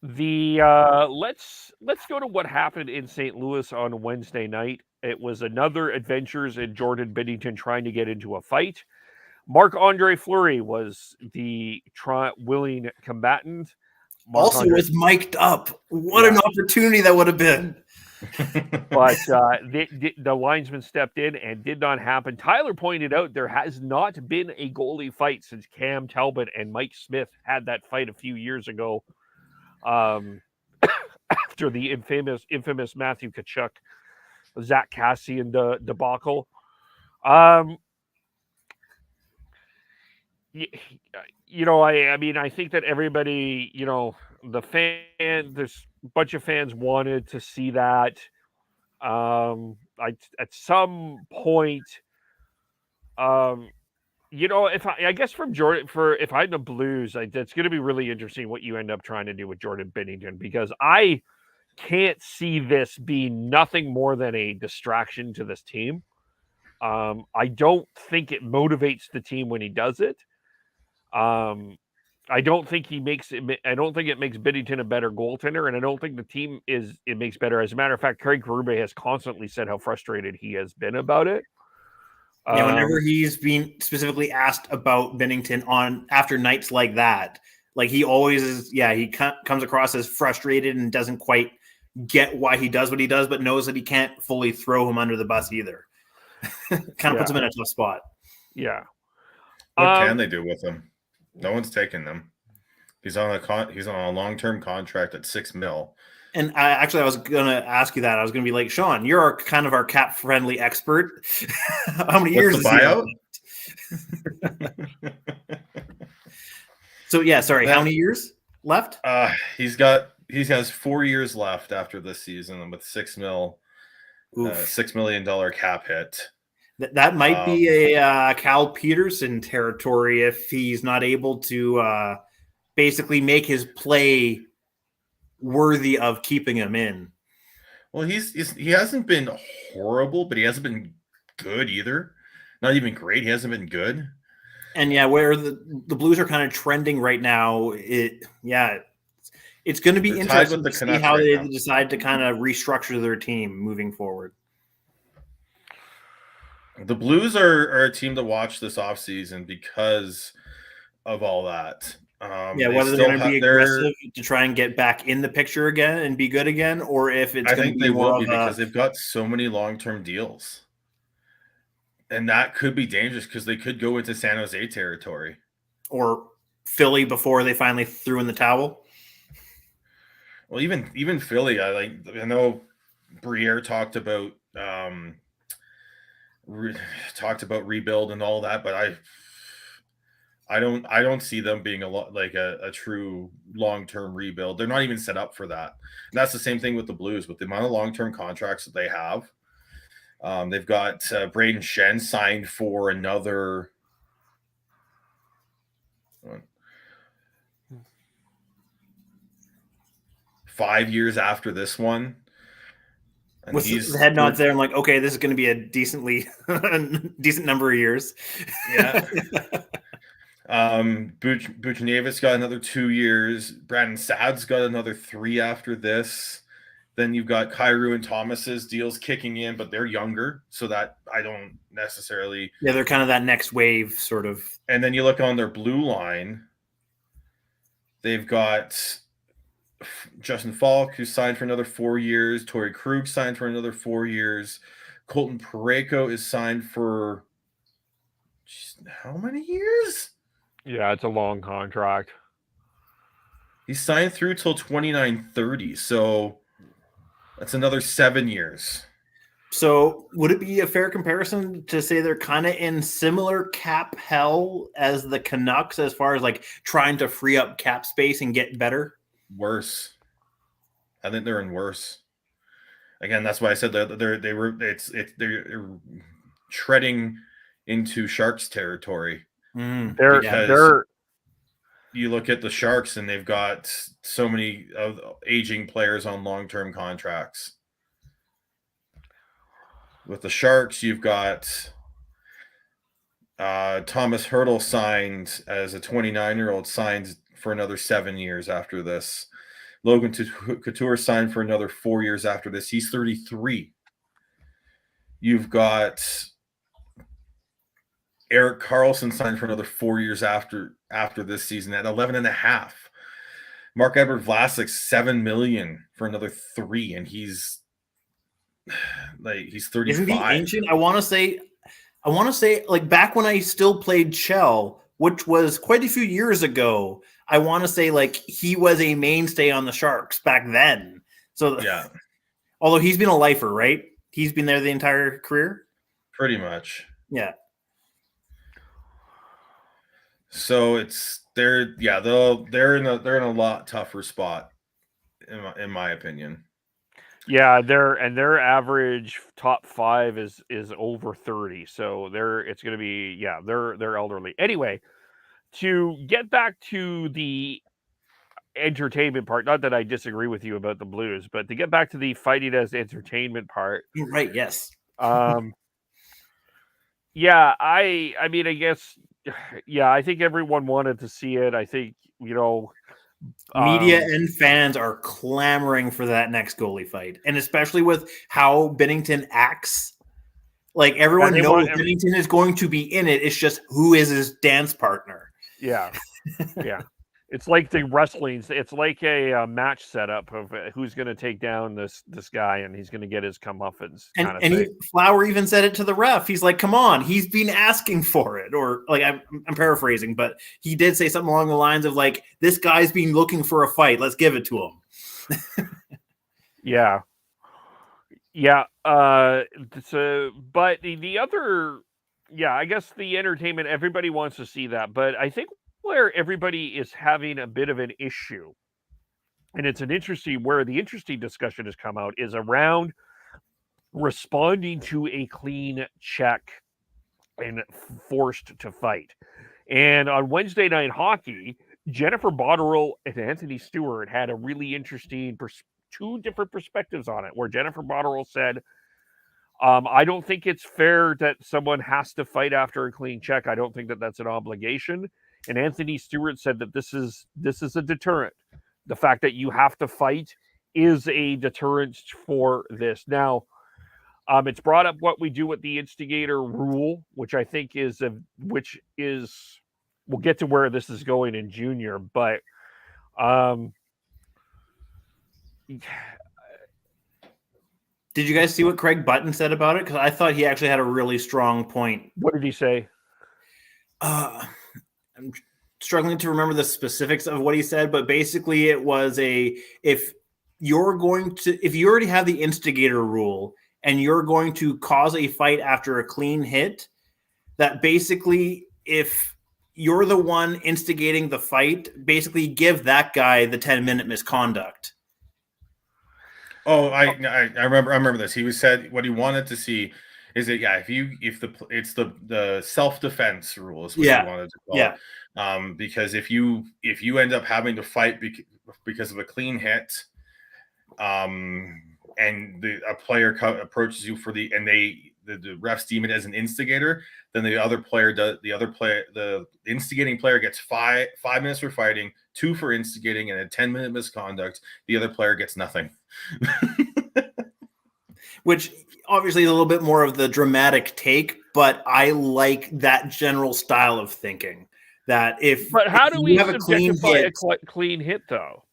[SPEAKER 1] let's go to what happened in St. Louis on Wednesday night. It was another adventures in Jordan Binnington trying to get into a fight. Marc-Andre Fleury was the willing combatant.
[SPEAKER 2] Also was mic'd up. What an opportunity that would have been.
[SPEAKER 1] But the linesman stepped in and did not happen. Tyler pointed out there has not been a goalie fight since Cam Talbot and Mike Smith had that fight a few years ago, after the infamous Matthew Tkachuk, Zach Cassian debacle. I mean, I think that everybody, there's a bunch of fans wanted to see that. At some point, I guess from Jordan, if I'm the Blues, it's going to be really interesting what you end up trying to do with Jordan Binnington, because I can't see this being nothing more than a distraction to this team. I don't think it motivates the team when he does it. I don't think it makes Binnington a better goaltender, and I don't think the team makes better. As a matter of fact, Craig Berube has constantly said how frustrated he has been about it.
[SPEAKER 2] Yeah, whenever he's been specifically asked about Binnington after nights like that, like he always is. Yeah, he comes across as frustrated and doesn't quite get why he does what he does, but knows that he can't fully throw him under the bus either. Kind of puts him in a tough spot.
[SPEAKER 1] Yeah.
[SPEAKER 4] What can they do with him? No one's taking them. He's on a long-term contract at $6 million.
[SPEAKER 2] And I was going to ask you that. I was going to be like, Sean, you're kind of our cap-friendly expert. How many years is
[SPEAKER 4] the
[SPEAKER 2] buyout? So yeah, sorry. How many years left?
[SPEAKER 4] He has 4 years left after this season with $6 million, $6 million cap hit.
[SPEAKER 2] That might be a Cal Peterson territory if he's not able to basically make his play worthy of keeping him in.
[SPEAKER 4] Well, he hasn't been horrible, but he hasn't been good either. Not even great. He hasn't been good.
[SPEAKER 2] And yeah, where the Blues are kind of trending right now, it's going to be interesting to see how they decide to kind of restructure their team moving forward.
[SPEAKER 4] The Blues are a team to watch this offseason because of all that.
[SPEAKER 2] Whether they're going to be aggressive to try and get back in the picture again and be good again, or if it's going to be more of
[SPEAKER 4] because they've got so many long-term deals. And that could be dangerous because they could go into San Jose territory.
[SPEAKER 2] Or Philly before they finally threw in the towel.
[SPEAKER 4] Well, even Philly, I know Briere talked about rebuild and all that, but I don't see them being a true long-term rebuild. They're not even set up for that. And that's the same thing with the Blues with the amount of long-term contracts that they have. They've got Braden Shen signed for another 5 years after this one. And
[SPEAKER 2] with the head nods there, I'm like, okay, this is going to be a decent number of years.
[SPEAKER 4] Yeah. Buchnevich got another 2 years. Brandon Saad's got another 3 after this. Then you've got Kyrou and Thomas's deals kicking in, but they're younger, so that I don't necessarily.
[SPEAKER 2] Yeah, they're kind of that next wave, sort of.
[SPEAKER 4] And then you look on their blue line. They've got Justin Falk, who signed for another 4 years. Torrey Krug signed for another 4 years. Colton Parayko is signed for how many years?
[SPEAKER 1] Yeah, it's a long contract.
[SPEAKER 4] He's signed through till 29-30, so that's another 7 years.
[SPEAKER 2] So would it be a fair comparison to say they're kind of in similar cap hell as the Canucks as far as like trying to free up cap space and get better?
[SPEAKER 4] Worse. I think they're in worse. Again, that's why I said they're treading into Sharks territory.
[SPEAKER 1] They're
[SPEAKER 4] you look at the Sharks and they've got so many of aging players on long-term contracts. With the Sharks, you've got Thomas Hertl signed as a 29-year-old, signed for another 7 years after this. Logan Couture signed for another 4 years after this. He's 33. You've got Erik Karlsson signed for another 4 years after this season at 11.5. Mark Edward Vlasic, $7 million for another 3, and he's like he's
[SPEAKER 2] Isn't he
[SPEAKER 4] 35.
[SPEAKER 2] ancient? I want to say, like back when I still played Shell, which was quite a few years ago. I want to say like he was a mainstay on the Sharks back then. So
[SPEAKER 4] Yeah,
[SPEAKER 2] although he's been a lifer, right? He's been there the entire career.
[SPEAKER 4] pretty much.
[SPEAKER 2] Yeah.
[SPEAKER 4] So they're in a lot tougher spot in my opinion.
[SPEAKER 1] Yeah, their average top 5 is over 30. So it's going to be they're elderly. Anyway, to get back to the entertainment part, not that I disagree with you about the Blues, but to get back to the fighting as entertainment part.
[SPEAKER 2] You're right, yes.
[SPEAKER 1] Yeah, I mean, I guess I think everyone wanted to see it. I think,
[SPEAKER 2] Media and fans are clamoring for that next goalie fight. And especially with how Binnington acts. Like everyone knows Binnington is going to be in it. It's just who is his dance partner.
[SPEAKER 1] Yeah. Yeah. It's like the wrestling. It's like a match setup of who's going to take down this guy, and he's going to get his comeuppance.
[SPEAKER 2] And Flower even said it to the ref. He's like, "Come on, he's been asking for it." Or like I'm paraphrasing, but he did say something along the lines of like, "This guy's been looking for a fight. Let's give it to him."
[SPEAKER 1] Yeah. Yeah. So, but the other, I guess the entertainment, everybody wants to see that, but I think where everybody is having a bit of an issue, and it's where the interesting discussion has come out, is around responding to a clean check and forced to fight. And on Wednesday Night Hockey, Jennifer Botterill and Anthony Stewart had a really interesting two different perspectives on it, where Jennifer Botterill said, I don't think it's fair that someone has to fight after a clean check. I don't think that that's an obligation. And Anthony Stewart said that this is a deterrent. The fact that you have to fight is a deterrent for this. Now, it's brought up what we do with the instigator rule, which I think we'll get to where this is going in junior, but
[SPEAKER 2] did you guys see what Craig Button said about it? Because I thought he actually had a really strong point.
[SPEAKER 1] What did he say?
[SPEAKER 2] I'm struggling to remember the specifics of what he said, but basically it was if you already have the instigator rule and you're going to cause a fight after a clean hit, that basically if you're the one instigating the fight, basically give that guy the 10-minute misconduct.
[SPEAKER 4] Oh, I remember this. He said what he wanted to see is that it's the self-defense rule is what he wanted to call it. Because if you end up having to fight because of a clean hit, and a player approaches you and the refs deem it as an instigator, then the instigating player gets 5 minutes for fighting, 2 for instigating, and a 10-minute misconduct. The other player gets nothing.
[SPEAKER 2] Which obviously is a little bit more of the dramatic take, but I like that general style of thinking. But
[SPEAKER 1] how do we have a clean hit though?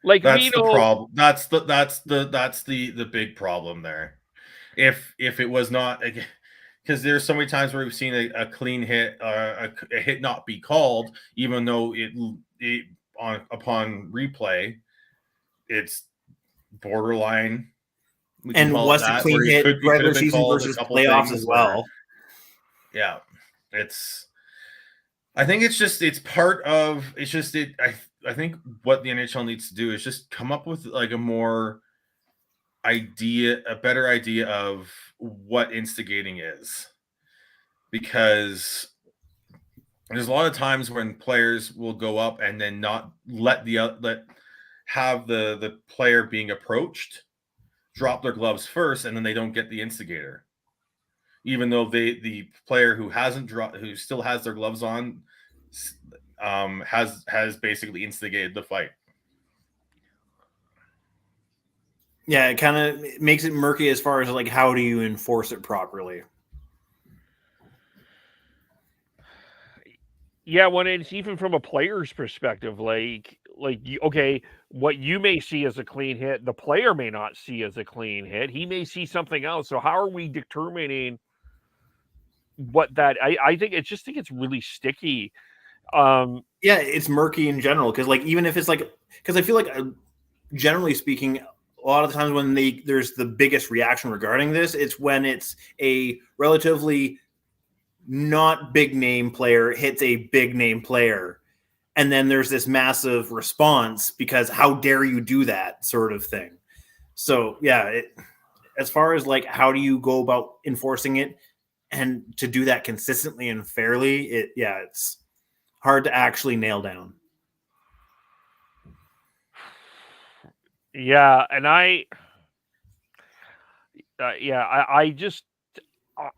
[SPEAKER 1] Like
[SPEAKER 4] that's the problem. That's the big problem there. If it was not, because there's so many times where we've seen a clean hit, a hit not be called, even though upon replay, it's borderline.
[SPEAKER 2] And was a clean hit regular season versus playoffs as well.
[SPEAKER 4] Yeah, I think I think what the NHL needs to do is just come up with like a better idea of what instigating is, because there's a lot of times when players will go up and then not have the player being approached drop their gloves first, and then they don't get the instigator, even though the player who still has their gloves on has basically instigated the fight.
[SPEAKER 2] Yeah, it kind of makes it murky as far as like how do you enforce it properly. Yeah,
[SPEAKER 1] when it's even from a player's perspective, like like, okay, what you may see as a clean hit, the player may not see as a clean hit. He may see something else. So how are we determining what that? I think it's really sticky.
[SPEAKER 2] Yeah, it's murky in general because like even if it's like because I feel like generally speaking, a lot of the times when there's the biggest reaction regarding this, it's when it's a relatively not big name player hits a big name player. And then there's this massive response because how dare you do that sort of thing. So yeah, as far as like how do you go about enforcing it and to do that consistently and fairly, it's hard to actually nail down.
[SPEAKER 1] Yeah, and I just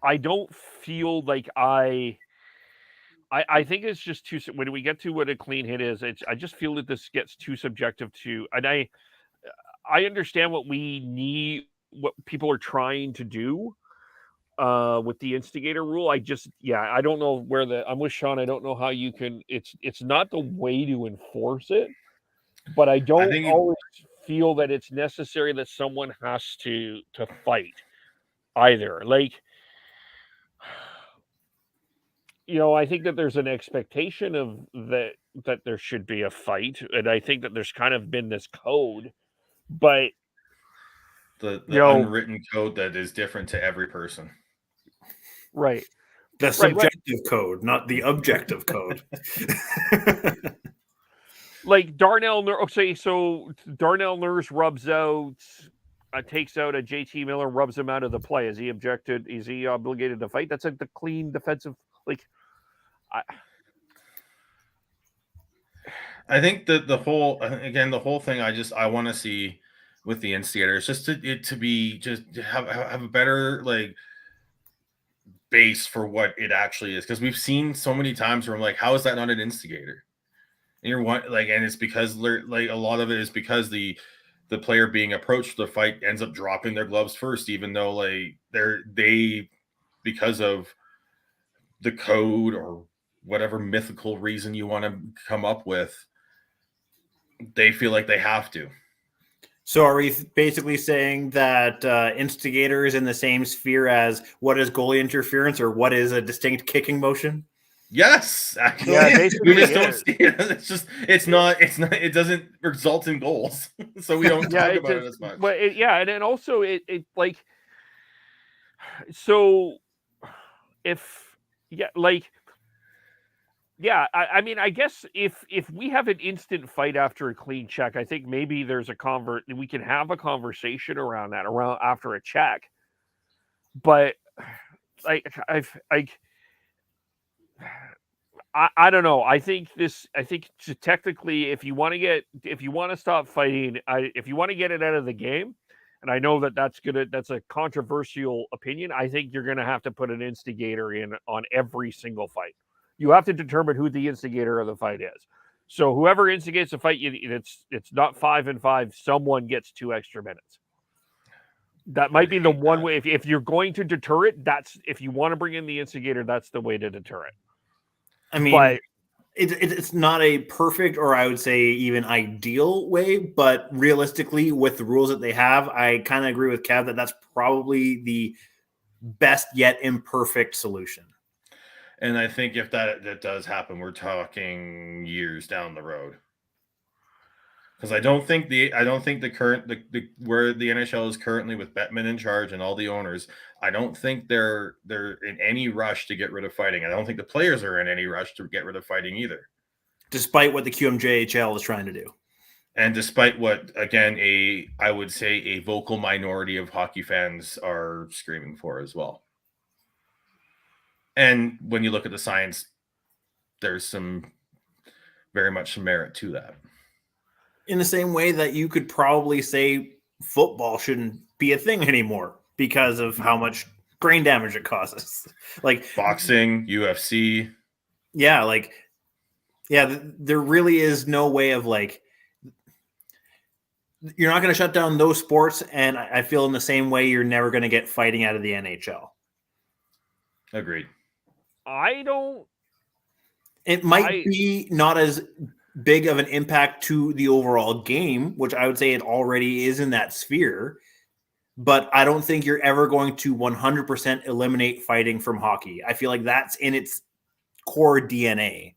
[SPEAKER 1] I don't feel like I think it's just too when we get to what a clean hit is. I just feel that this gets too subjective to, and I understand what we need, what people are trying to do with the instigator rule. I don't know where I'm with Sean. I don't know how you can. It's not the way to enforce it, but I don't always feel that it's necessary that someone has to fight either. Like, I think that there's an expectation of that there should be a fight, and I think that there's kind of been this code, but
[SPEAKER 4] the unwritten code that is different to every person.
[SPEAKER 1] Right.
[SPEAKER 2] The subjective code, not the objective code.
[SPEAKER 1] Like Darnell Nurse rubs out, takes out a JT Miller, rubs him out of the play. Is he objected? Is he obligated to fight? That's like the clean defensive. Like,
[SPEAKER 4] I think that the whole thing I want to see with the instigator is just to have a better like base for what it actually is, because we've seen so many times where I'm like, how is that not an instigator? And and it's because like a lot of it is because the player being approached the fight ends up dropping their gloves first, even though like they because of the code or whatever mythical reason you want to come up with, they feel like they have to.
[SPEAKER 2] So are we basically saying that instigator is in the same sphere as what is goalie interference or what is a distinct kicking motion?
[SPEAKER 4] Yes, actually.
[SPEAKER 1] Yeah, basically
[SPEAKER 4] we just don't see it. It doesn't result in goals, so we don't talk about it as much.
[SPEAKER 1] But and then also it like, so if I mean, I guess if we have an instant fight after a clean check, I think maybe there's we can have a conversation around that after a check. But I don't know. I think technically, if you want to stop fighting, if you want to get it out of the game, and I know that's a controversial opinion, I think you're gonna have to put an instigator in on every single fight. You have to determine who the instigator of the fight is. So whoever instigates the fight, it's not 5-5. Someone gets 2 extra minutes. That might be the one way. If you're going to deter it, if you want to bring in the instigator, that's the way to deter it.
[SPEAKER 2] I mean, it's not a perfect, or I would say even ideal way, but realistically, with the rules that they have, I kind of agree with Kev that that's probably the best yet imperfect solution.
[SPEAKER 4] And I think if that does happen, we're talking years down the road. Because I don't think the current where the NHL is currently with Bettman in charge and all the owners, I don't think they're in any rush to get rid of fighting. I don't think the players are in any rush to get rid of fighting either.
[SPEAKER 2] Despite what the QMJHL is trying to do.
[SPEAKER 4] And despite what, again, I would say a vocal minority of hockey fans are screaming for as well. And when you look at the science, there's very much some merit to that.
[SPEAKER 2] In the same way that you could probably say football shouldn't be a thing anymore because of how much brain damage it causes. Like
[SPEAKER 4] boxing, UFC.
[SPEAKER 2] Yeah, there really is no way of you're not going to shut down those sports, and I feel in the same way you're never going to get fighting out of the NHL.
[SPEAKER 4] Agreed.
[SPEAKER 2] It might be not as big of an impact to the overall game, which I would say it already is in that sphere. But I don't think you're ever going to 100% eliminate fighting from hockey. I feel like that's in its core DNA.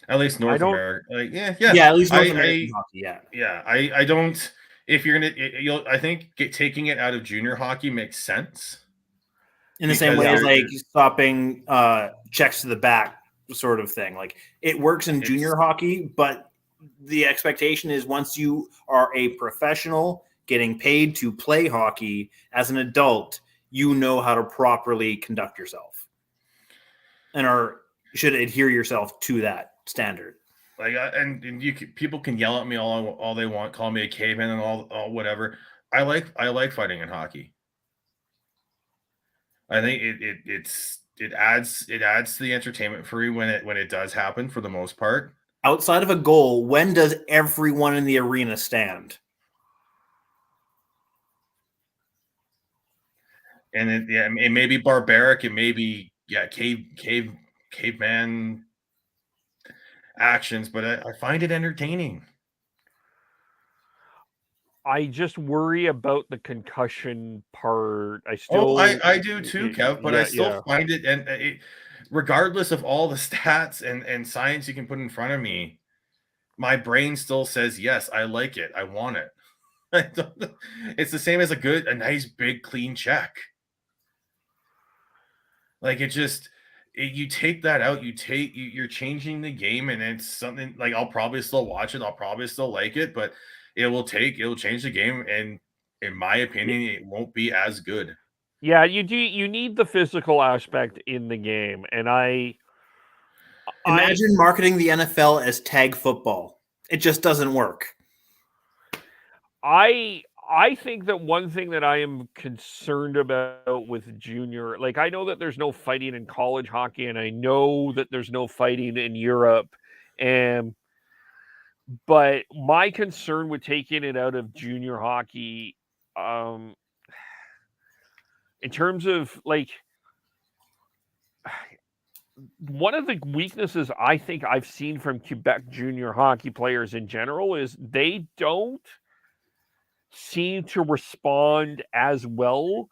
[SPEAKER 4] At least North
[SPEAKER 1] don't-
[SPEAKER 4] America. Like, yeah.
[SPEAKER 2] At least North American hockey,
[SPEAKER 4] I don't. If you're gonna, I think taking it out of junior hockey makes sense.
[SPEAKER 2] in the same way as like stopping checks to the back sort of thing. Like it works in junior hockey, but the expectation is once you are a professional getting paid to play hockey as an adult, you know how to properly conduct yourself and should adhere yourself to that standard.
[SPEAKER 4] Like, people can yell at me all they want, call me a caveman and all whatever. I like fighting in hockey. I think it adds to the entertainment for you when it does happen for the most part.
[SPEAKER 2] Outside of a goal, when does everyone in the arena stand?
[SPEAKER 4] And it may be barbaric, it may be caveman actions, but I find it entertaining.
[SPEAKER 1] I just worry about the concussion part. I
[SPEAKER 4] do too, Kev, but I still find it, and regardless of all the stats and science you can put in front of me, my brain still says, yes, I like it. I want it. It's the same as a nice, big, clean check. Like you take that out, you're changing the game, and it's something like I'll probably still watch it. I'll probably still like it, but it'll change the game. And in my opinion, it won't be as good.
[SPEAKER 1] Yeah, you need the physical aspect in the game. And
[SPEAKER 2] imagine marketing the NFL as tag football. It just doesn't work.
[SPEAKER 1] I think that one thing that I am concerned about with junior, like I know that there's no fighting in college hockey, and I know that there's no fighting in Europe, but my concern with taking it out of junior hockey, in terms of like, one of the weaknesses I think I've seen from Quebec junior hockey players in general is they don't seem to respond as well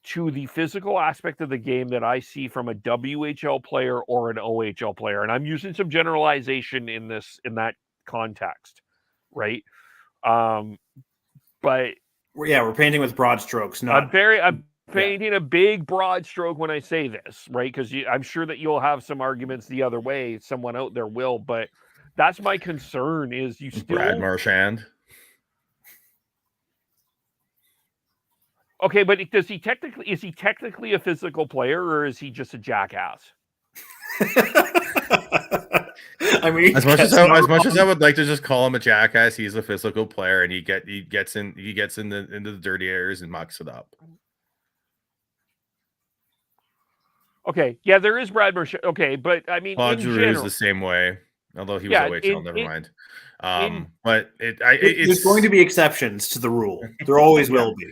[SPEAKER 1] to the physical aspect of the game that I see from a WHL player or an OHL player. And I'm using some generalization in that context, right? But
[SPEAKER 2] we're painting with broad strokes. I'm
[SPEAKER 1] painting a big broad stroke when I say this, right? Because I'm sure that you'll have some arguments the other way. Someone out there will, but that's my concern. Is you still
[SPEAKER 4] Brad Marchand?
[SPEAKER 1] Okay, but is he technically a physical player, or is he just a jackass?
[SPEAKER 2] I mean,
[SPEAKER 4] as much as I would like to just call him a jackass, he's a physical player, and he gets into the dirty areas and mucks it up.
[SPEAKER 1] Okay, yeah, there is Brad Marchand. Okay, but I mean,
[SPEAKER 4] Claude Giroux is the same way, although he was OHL. Never mind. But
[SPEAKER 2] there's going to be exceptions to the rule. There always will be.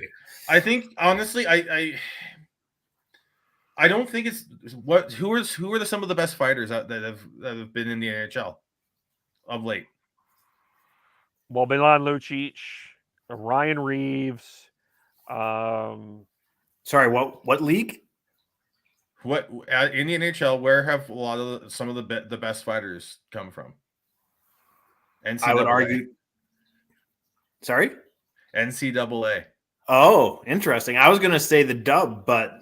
[SPEAKER 4] I think honestly, I don't think it's who are some of the best fighters that have been in the NHL of late.
[SPEAKER 1] Well, Milan Lucic, Ryan Reeves.
[SPEAKER 2] Sorry, what league?
[SPEAKER 4] What in the NHL? Where have some of the best fighters come from? NCAA.
[SPEAKER 2] I would argue. Sorry,
[SPEAKER 4] NCAA.
[SPEAKER 2] Oh, interesting. I was going to say the dub, but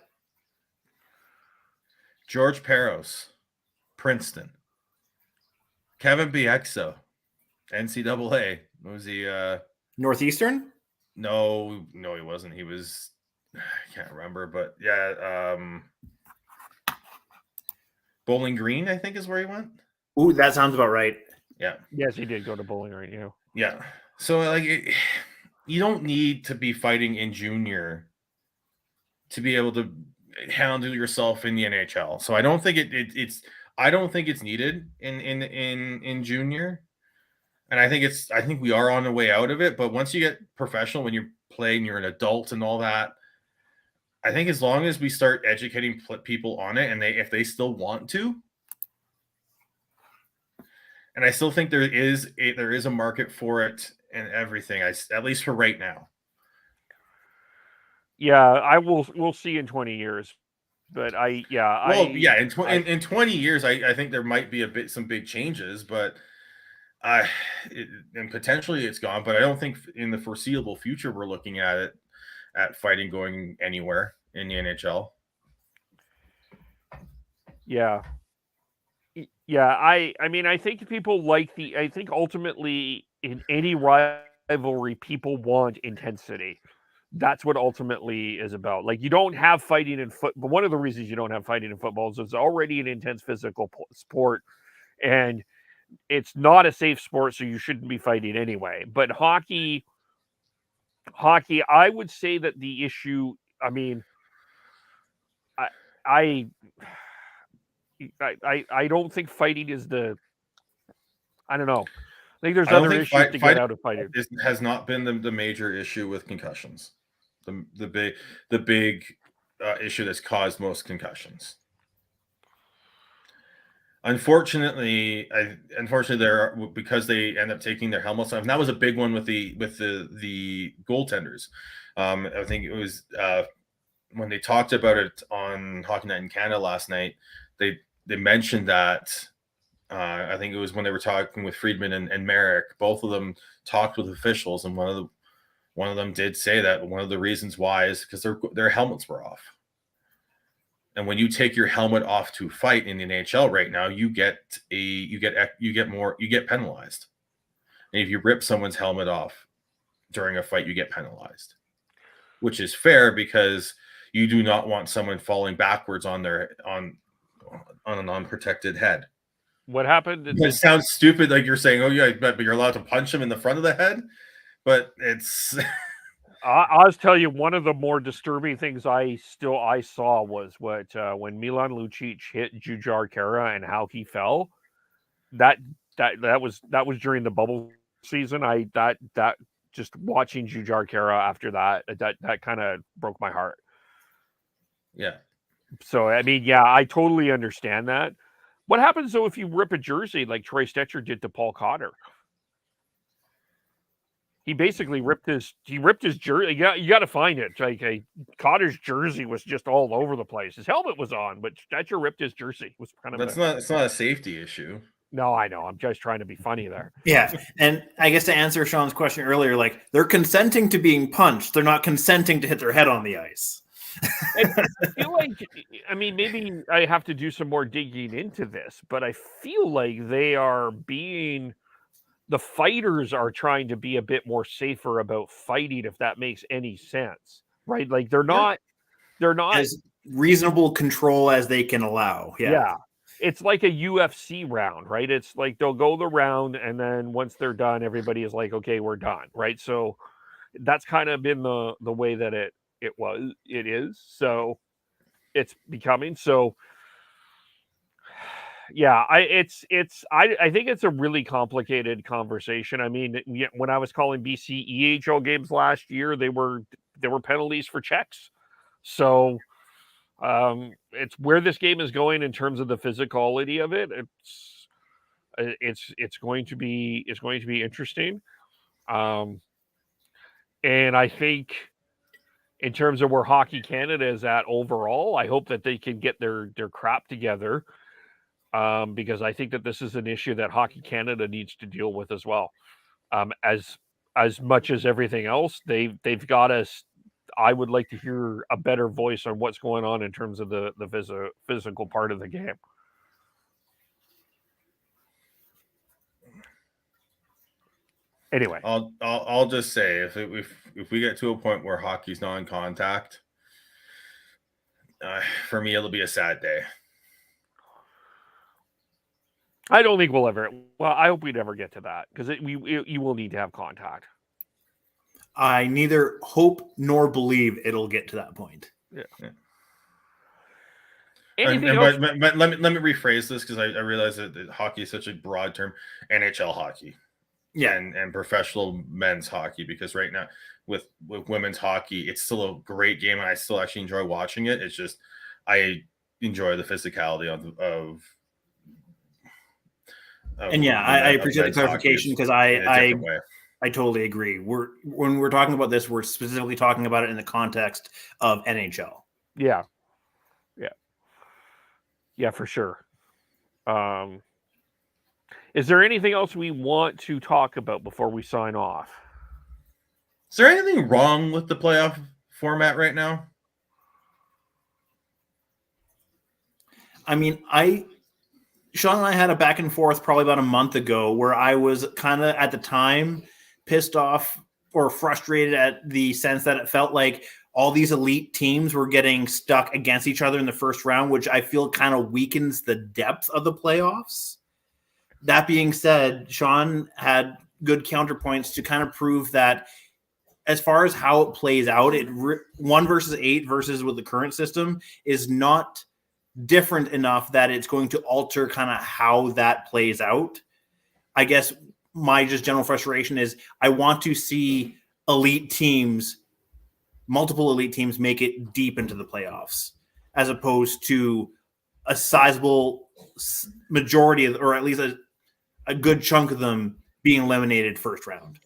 [SPEAKER 4] George Peros, Princeton. Kevin Bieksa, NCAA. Was he
[SPEAKER 2] Northeastern?
[SPEAKER 4] No, he wasn't. He was, I can't remember, but yeah, Bowling Green, I think, is where he went.
[SPEAKER 2] Ooh, that sounds about right.
[SPEAKER 4] Yeah.
[SPEAKER 1] Yes, he did go to Bowling Green. Yeah.
[SPEAKER 4] Yeah. So you don't need to be fighting in junior to be able to handle yourself in the NHL. So I don't think it's needed in junior. And I think we are on the way out of it. But once you get professional, when you're playing, you're an adult and all that, I think as long as we start educating people on it, and if they still want to, and I still think there is a market for it and everything. At least for right now.
[SPEAKER 1] Yeah, we'll see in 20 years. But
[SPEAKER 4] in 20 years, I think there might be some big changes, but and potentially it's gone. But I don't think in the foreseeable future we're looking at fighting going anywhere in the NHL.
[SPEAKER 1] Yeah. Yeah, I mean, I think people I think ultimately in any rivalry, people want intensity. That's what ultimately is about. Like, you don't have fighting in but one of the reasons you don't have fighting in football is it's already an intense physical sport, and it's not a safe sport, so you shouldn't be fighting anyway. But hockey, I would say that the issue, I mean, I don't think fighting is I don't know. I think there's other issues to get out of fighting.
[SPEAKER 4] Has not been the major issue with concussions. The big issue that's caused most concussions. Unfortunately, because they end up taking their helmets off. And that was a big one with the goaltenders. I think it was when they talked about it on Hockey Night in Canada last night. They mentioned that. I think it was when they were talking with Friedman and Merrick. Both of them talked with officials, and one of them did say that one of the reasons why is because their helmets were off. And when you take your helmet off to fight in the NHL right now, you get penalized. And if you rip someone's helmet off during a fight, you get penalized, which is fair because you do not want someone falling backwards on an unprotected head.
[SPEAKER 1] What happened?
[SPEAKER 4] It sounds stupid, like you're saying, "Oh yeah, but you're allowed to punch him in the front of the head," but it's.
[SPEAKER 1] I'll tell you, one of the more disturbing things I saw was when Milan Lucic hit Jujhar Khaira and how he fell. That was during the bubble season. That just watching Jujhar Khaira after that kind of broke my heart.
[SPEAKER 4] Yeah.
[SPEAKER 1] So I mean, yeah, I totally understand that. What happens though if you rip a jersey like Troy Stecher did to Paul Cotter? He basically ripped his jersey. Yeah, you got to find it. Like Cotter's jersey was just all over the place. His helmet was on, but Stecher ripped his jersey. It was kind of.
[SPEAKER 4] It's not a safety issue.
[SPEAKER 1] No, I know. I'm just trying to be funny there.
[SPEAKER 2] Yeah, and I guess to answer Sean's question earlier, like they're consenting to being punched. They're not consenting to hit their head on the ice.
[SPEAKER 1] I feel like, I mean, maybe I have to do some more digging into this, but I feel like the fighters are trying to be a bit more safer about fighting, if that makes any sense, right? Like they're not
[SPEAKER 2] as reasonable control as they can allow. Yeah.
[SPEAKER 1] It's like a UFC round, right? It's like they'll go the round, and then once they're done, everybody is like, okay, we're done, right? So that's kind of been the way that it is. So it's becoming so. Yeah, I think it's a really complicated conversation. I mean, when I was calling BC EHL games last year, there were penalties for checks. So it's where this game is going in terms of the physicality of it. It's going to be interesting. And I think in terms of where Hockey Canada is at overall, I hope that they can get their crap together. Because I think that this is an issue that Hockey Canada needs to deal with as well. As much as everything else, they've got us. I would like to hear a better voice on what's going on in terms of the physical part of the game. Anyway,
[SPEAKER 4] I'll just say if we get to a point where hockey's non-contact, for me it'll be a sad day.
[SPEAKER 1] I don't think we'll ever. Well, I hope we never get to that because you will need to have contact.
[SPEAKER 2] I neither hope nor believe it'll get to that point.
[SPEAKER 1] Yeah.
[SPEAKER 4] But let me rephrase this because I realize that hockey is such a broad term. NHL hockey, and professional men's hockey, because right now with women's hockey, it's still a great game and I still actually enjoy watching it. It's just I enjoy the physicality of
[SPEAKER 2] And yeah, I appreciate the clarification because I totally agree. When we're talking about this, we're specifically talking about it in the context of NHL.
[SPEAKER 1] Yeah, for sure. Is there anything else we want to talk about before we sign off?
[SPEAKER 4] Is there anything wrong with the playoff format right now?
[SPEAKER 2] I mean, Sean and I had a back and forth probably about a month ago where I was kind of at the time pissed off or frustrated at the sense that it felt like all these elite teams were getting stuck against each other in the first round, which I feel kind of weakens the depth of the playoffs. That being said, Sean had good counterpoints to kind of prove that as far as how it plays out, 1 versus 8 versus with the current system is not different enough that it's going to alter kind of how that plays out. I guess my just general frustration is I want to see multiple elite teams make it deep into the playoffs, as opposed to a sizable majority of, or at least a good chunk of them being eliminated first round.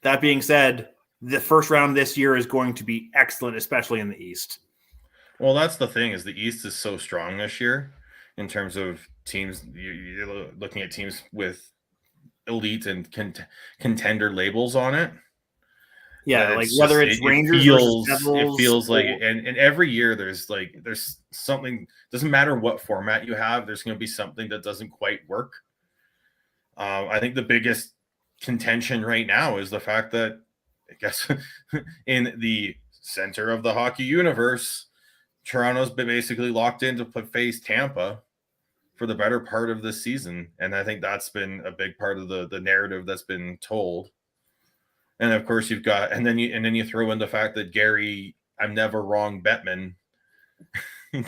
[SPEAKER 2] That being said, the first round this year is going to be excellent, especially in the East.
[SPEAKER 4] Well, that's the thing, is the East is so strong this year in terms of teams. You're looking at teams with elite and contender labels on it.
[SPEAKER 2] Yeah, like whether it's Rangers versus Devils,
[SPEAKER 4] it feels like, and every year there's something. Doesn't matter what format you have, there's going to be something that doesn't quite work. I think the biggest contention right now is the fact that, I guess, in the center of the hockey universe, Toronto's been basically locked in to face Tampa for the better part of this season, and I think that's been a big part of the narrative that's been told. And of course, you've got, and then you throw in the fact that Gary, I'm never wrong, Bettman,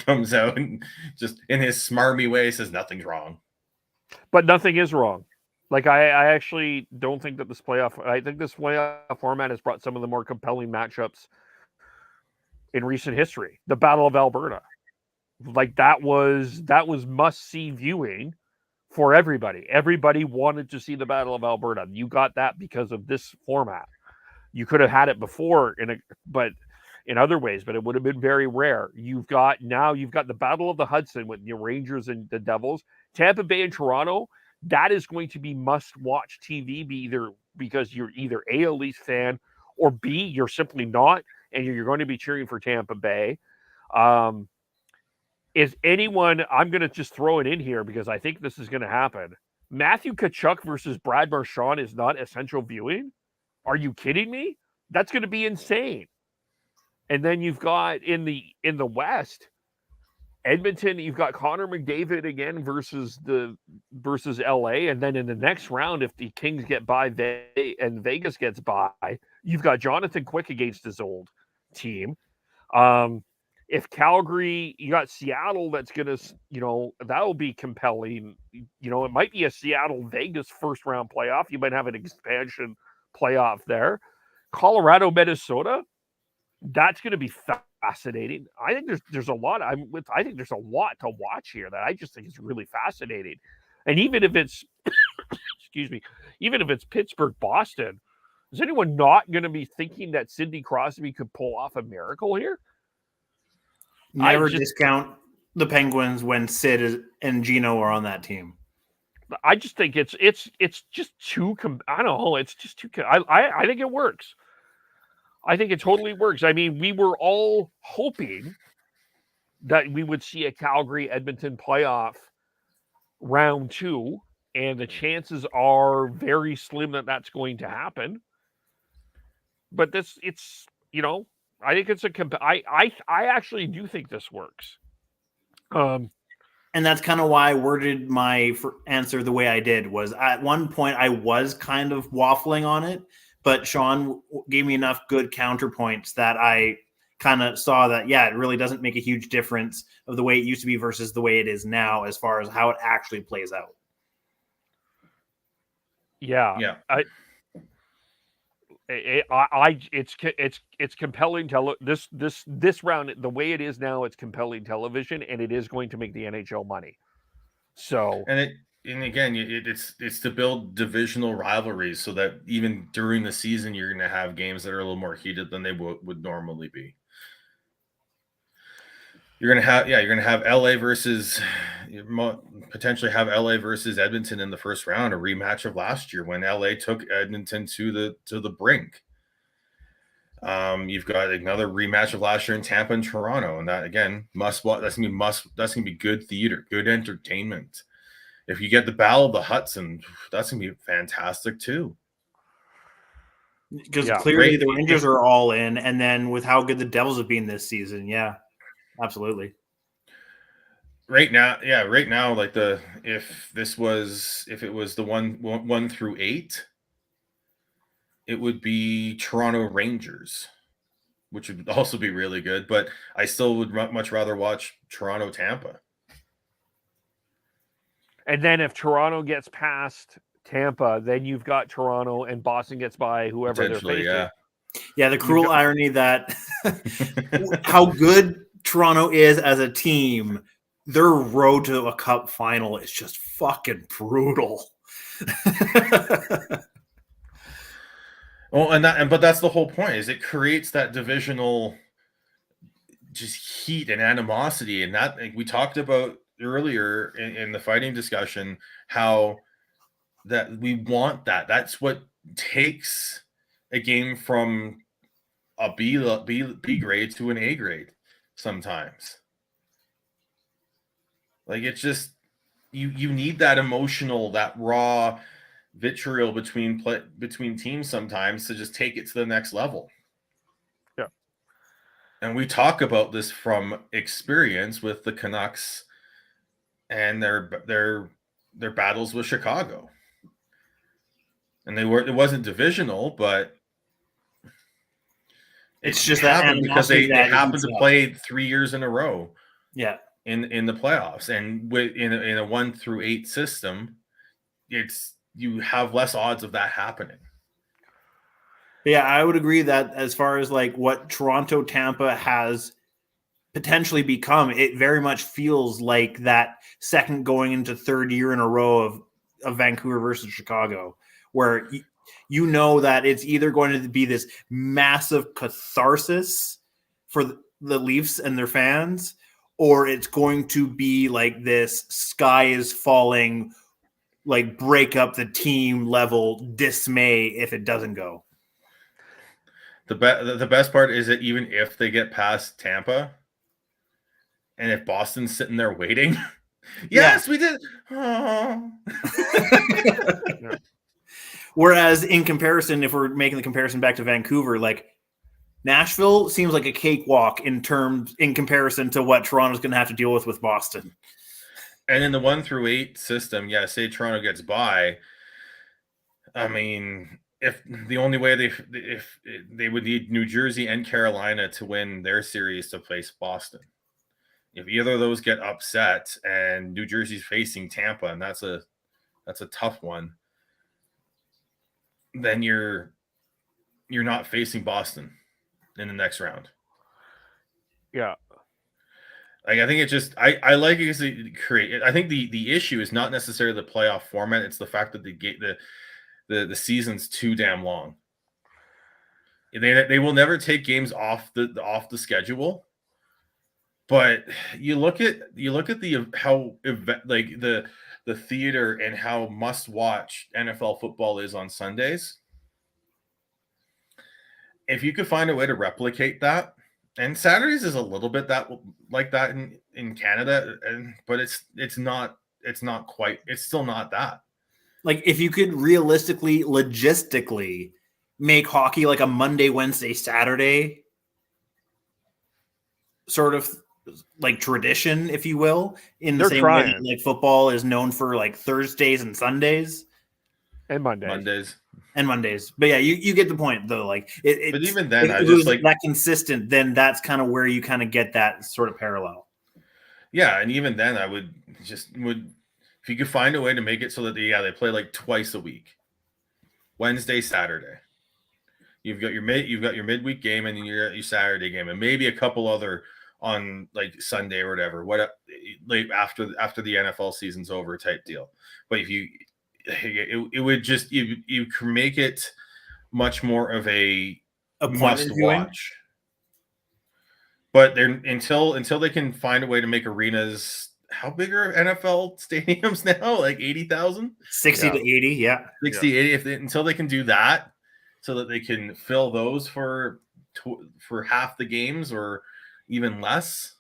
[SPEAKER 4] comes out and just in his smarmy way says nothing's wrong.
[SPEAKER 1] But nothing is wrong. Like, I actually don't think that I think this playoff format has brought some of the more compelling matchups in recent history. The Battle of Alberta. Like, that was must-see viewing for everybody. Everybody wanted to see the Battle of Alberta. You got that because of this format. You could have had it before but in other ways, but it would have been very rare. You've got the Battle of the Hudson with the Rangers and the Devils. Tampa Bay and Toronto, that is going to be must-watch TV, because you're either A, a Leafs fan, or B, you're simply not, and you're going to be cheering for Tampa Bay. Is anyone, I'm going to just throw it in here because I think this is going to happen. Matthew Tkachuk versus Brad Marchand is not essential viewing? Are you kidding me? That's going to be insane. And then you've got in the West, Edmonton, you've got Connor McDavid again versus LA. And then in the next round, if the Kings get by and Vegas gets by, you've got Jonathan Quick against his old team. If Calgary, you got Seattle, that's going to, that'll be compelling. It might be a Seattle-Vegas first-round playoff. You might have an expansion playoff there. Colorado, Minnesota, that's going to be fascinating. I think there's a lot. I think there's a lot to watch here that I just think is really fascinating. And even if it's, even if it's Pittsburgh, Boston, is anyone not going to be thinking that Sidney Crosby could pull off a miracle here?
[SPEAKER 2] Never discount the Penguins when Sid and Gino are on that team.
[SPEAKER 1] I just think it's just too. I don't know. It's just too. I think it works. I think it totally works. I mean, we were all hoping that we would see a Calgary Edmonton playoff round 2, and the chances are very slim that that's going to happen. But I think it's I actually do think this works.
[SPEAKER 2] And that's kind of why I worded my answer the way I did. Was at one point I was kind of waffling on it, but Sean gave me enough good counterpoints that I kind of saw that, it really doesn't make a huge difference of the way it used to be versus the way it is now as far as how it actually plays out.
[SPEAKER 1] Yeah. It's compelling. This round, the way it is now, it's compelling television, and it is going to make the NHL money. So,
[SPEAKER 4] and and again, it's to build divisional rivalries so that even during the season, you're going to have games that are a little more heated than they would normally be. You're going to have LA versus potentially have LA versus Edmonton in the first round, a rematch of last year when LA took Edmonton to the brink. You've got another rematch of last year in Tampa and Toronto, and that again must watch. That's gonna be good theater, good entertainment. If you get the Battle of the Hudson, that's gonna be fantastic too.
[SPEAKER 2] Because
[SPEAKER 1] Yeah,
[SPEAKER 2] clearly
[SPEAKER 4] great.
[SPEAKER 2] the Rangers are all in, and then with how good the Devils have been this season, yeah, absolutely.
[SPEAKER 4] Right now, like if it was the one through 8, it would be Toronto Rangers, which would also be really good. But I still would much rather watch Toronto Tampa.
[SPEAKER 1] and then if Toronto gets past Tampa, then you've got Toronto, and Boston gets by whoever they're
[SPEAKER 4] Potentially,
[SPEAKER 1] facing.
[SPEAKER 4] yeah.
[SPEAKER 2] Yeah, the cruel irony that how good Toronto is as a team, their road to a cup final is just fucking brutal.
[SPEAKER 4] Well, but that's the whole point, is it creates that divisional just heat and animosity, and that, like we talked about earlier in the fighting discussion, how that we want that. That's what takes a game from a B grade to an A grade sometimes. Like it's just you need that emotional, that raw vitriol between teams sometimes to just take it to the next level.
[SPEAKER 1] Yeah.
[SPEAKER 4] And we talk about this from experience with the Canucks and their battles with Chicago. And it wasn't divisional, but
[SPEAKER 2] It's just
[SPEAKER 4] that
[SPEAKER 2] that
[SPEAKER 4] happened because they
[SPEAKER 2] animosity that
[SPEAKER 4] happened to
[SPEAKER 2] heats up.
[SPEAKER 4] play 3 years in a row.
[SPEAKER 2] Yeah.
[SPEAKER 4] In the playoffs, and in a 1 through 8 system, you have less odds of that happening.
[SPEAKER 2] Yeah, I would agree that as far as like what Toronto Tampa has potentially become, it very much feels like that second going into third year in a row of Vancouver versus Chicago, where you know that it's either going to be this massive catharsis for the Leafs and their fans, or it's going to be like this sky is falling, like break up the team level dismay if it doesn't go.
[SPEAKER 4] The best part is that even if they get past Tampa, and if Boston's sitting there waiting, yes, we did. Oh.
[SPEAKER 2] Whereas in comparison, if we're making the comparison back to Vancouver, like Nashville seems like a cakewalk in comparison to what Toronto's going to have to deal with Boston.
[SPEAKER 4] And in the 1 through 8 system, yeah, say Toronto gets by. I mean, if the only way if they would need New Jersey and Carolina to win their series to face Boston. If either of those get upset and New Jersey's facing Tampa, and that's a tough one, then you're not facing Boston in the next round.
[SPEAKER 1] Yeah.
[SPEAKER 4] Like I think it just I like it to create. I think the issue is not necessarily the playoff format; it's the fact that the season's too damn long. They will never take games off the schedule. But you look at the theater and how must watch NFL football is on Sundays. If you could find a way to replicate that, and Saturdays is a little bit like that in Canada, but it's still not that.
[SPEAKER 2] Like if you could realistically, logistically make hockey like a Monday, Wednesday, Saturday sort of like tradition, if you will, in the same way that, like football is known for like Thursdays and Sundays
[SPEAKER 1] and Mondays.
[SPEAKER 2] But yeah, you get the point though. Like
[SPEAKER 4] but even then,
[SPEAKER 2] it was like that consistent. Then that's kind of where you kind of get that sort of parallel.
[SPEAKER 4] Yeah, and even then, I would if you could find a way to make it so that they play like twice a week, Wednesday, Saturday. You've got your midweek game and then your Saturday game, and maybe a couple other on like Sunday or whatever, like after the NFL season's over type deal. But if you, it would just you can make it much more of a must watch. But they're until they can find a way to make arenas. How big are NFL stadiums now? Like 80,000?
[SPEAKER 2] 60 to 80, yeah.
[SPEAKER 4] 60, 80. Until they can do that, so that they can fill those for half the games or even less,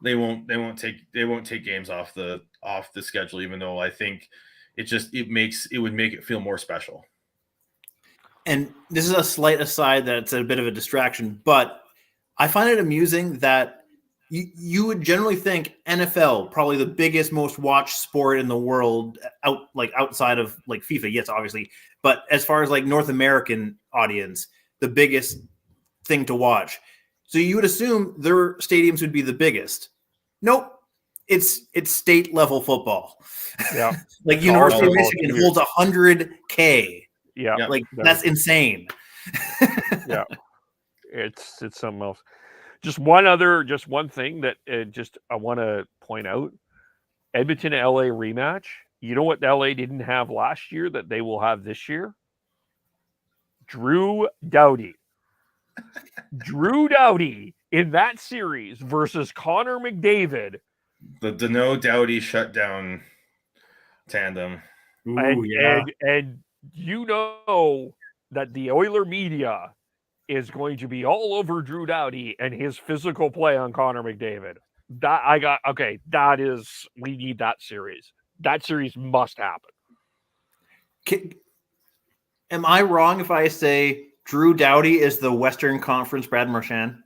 [SPEAKER 4] they won't take games off the schedule. Even though I think it would make it feel more special.
[SPEAKER 2] And this is a slight aside that's a bit of a distraction, but I find it amusing that you would generally think NFL, probably the biggest, most watched sport in the world, outside of like FIFA, yes, obviously, but as far as like North American audience, the biggest thing to watch. So you would assume their stadiums would be the biggest. Nope, it's state level football.
[SPEAKER 1] Yeah,
[SPEAKER 2] like University of Michigan holds 100K.
[SPEAKER 1] Yeah,
[SPEAKER 2] like that's insane.
[SPEAKER 1] Yeah, it's something else. Just one thing that I want to point out: Edmonton LA rematch. You know what LA didn't have last year that they will have this year? Drew Doughty. Drew Doughty in that series versus Connor McDavid.
[SPEAKER 4] The Dano Doughty shutdown tandem.
[SPEAKER 1] Ooh, and you know that the Oiler media is going to be all over Drew Doughty and his physical play on Connor McDavid. We need that series. That series must happen.
[SPEAKER 2] Am I wrong if I say Drew Doughty is the Western Conference Brad Marchand?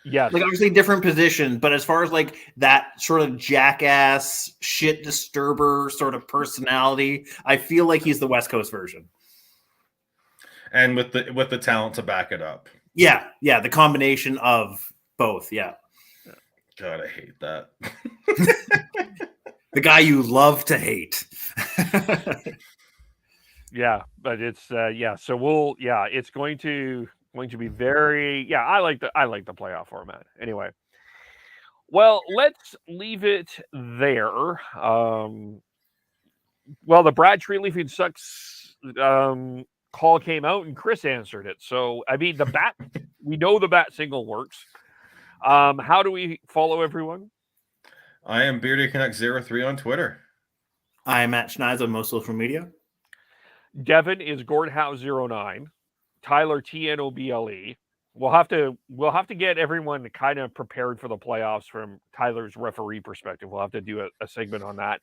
[SPEAKER 1] Yes.
[SPEAKER 2] Like obviously different position, but as far as like that sort of jackass, shit disturber sort of personality, I feel like he's the West Coast version.
[SPEAKER 4] And with the talent to back it up.
[SPEAKER 2] Yeah, the combination of both, yeah.
[SPEAKER 4] God, I hate that.
[SPEAKER 2] The guy you love to hate.
[SPEAKER 1] Yeah, but it's so it's going to be very I like the playoff format. Anyway. Well, let's leave it there. The Brad Tree-Leafing sucks call came out and Chris answered it. So, I mean, we know the bat single works. How do we follow everyone?
[SPEAKER 4] I am BeardyConnect03 on Twitter.
[SPEAKER 2] I am Matt Schneise on most social media.
[SPEAKER 1] Devin is Gordhouse09. Tyler TNOBLE. We'll have to get everyone kind of prepared for the playoffs from Tyler's referee perspective. We'll have to do a segment on that.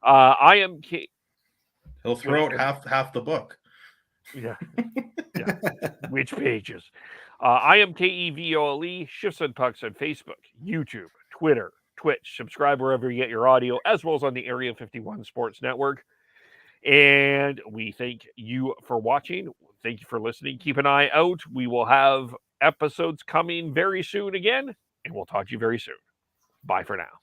[SPEAKER 1] I am
[SPEAKER 4] He'll throw out half the book.
[SPEAKER 1] Yeah. Which pages? I am KEVOLE, Shifts and Pucks on Facebook, YouTube, Twitter, Twitch. Subscribe wherever you get your audio, as well as on the Area 51 Sports Network. And we thank you for watching. Thank you for listening. Keep an eye out. We will have episodes coming very soon again, and we'll talk to you very soon. Bye for now.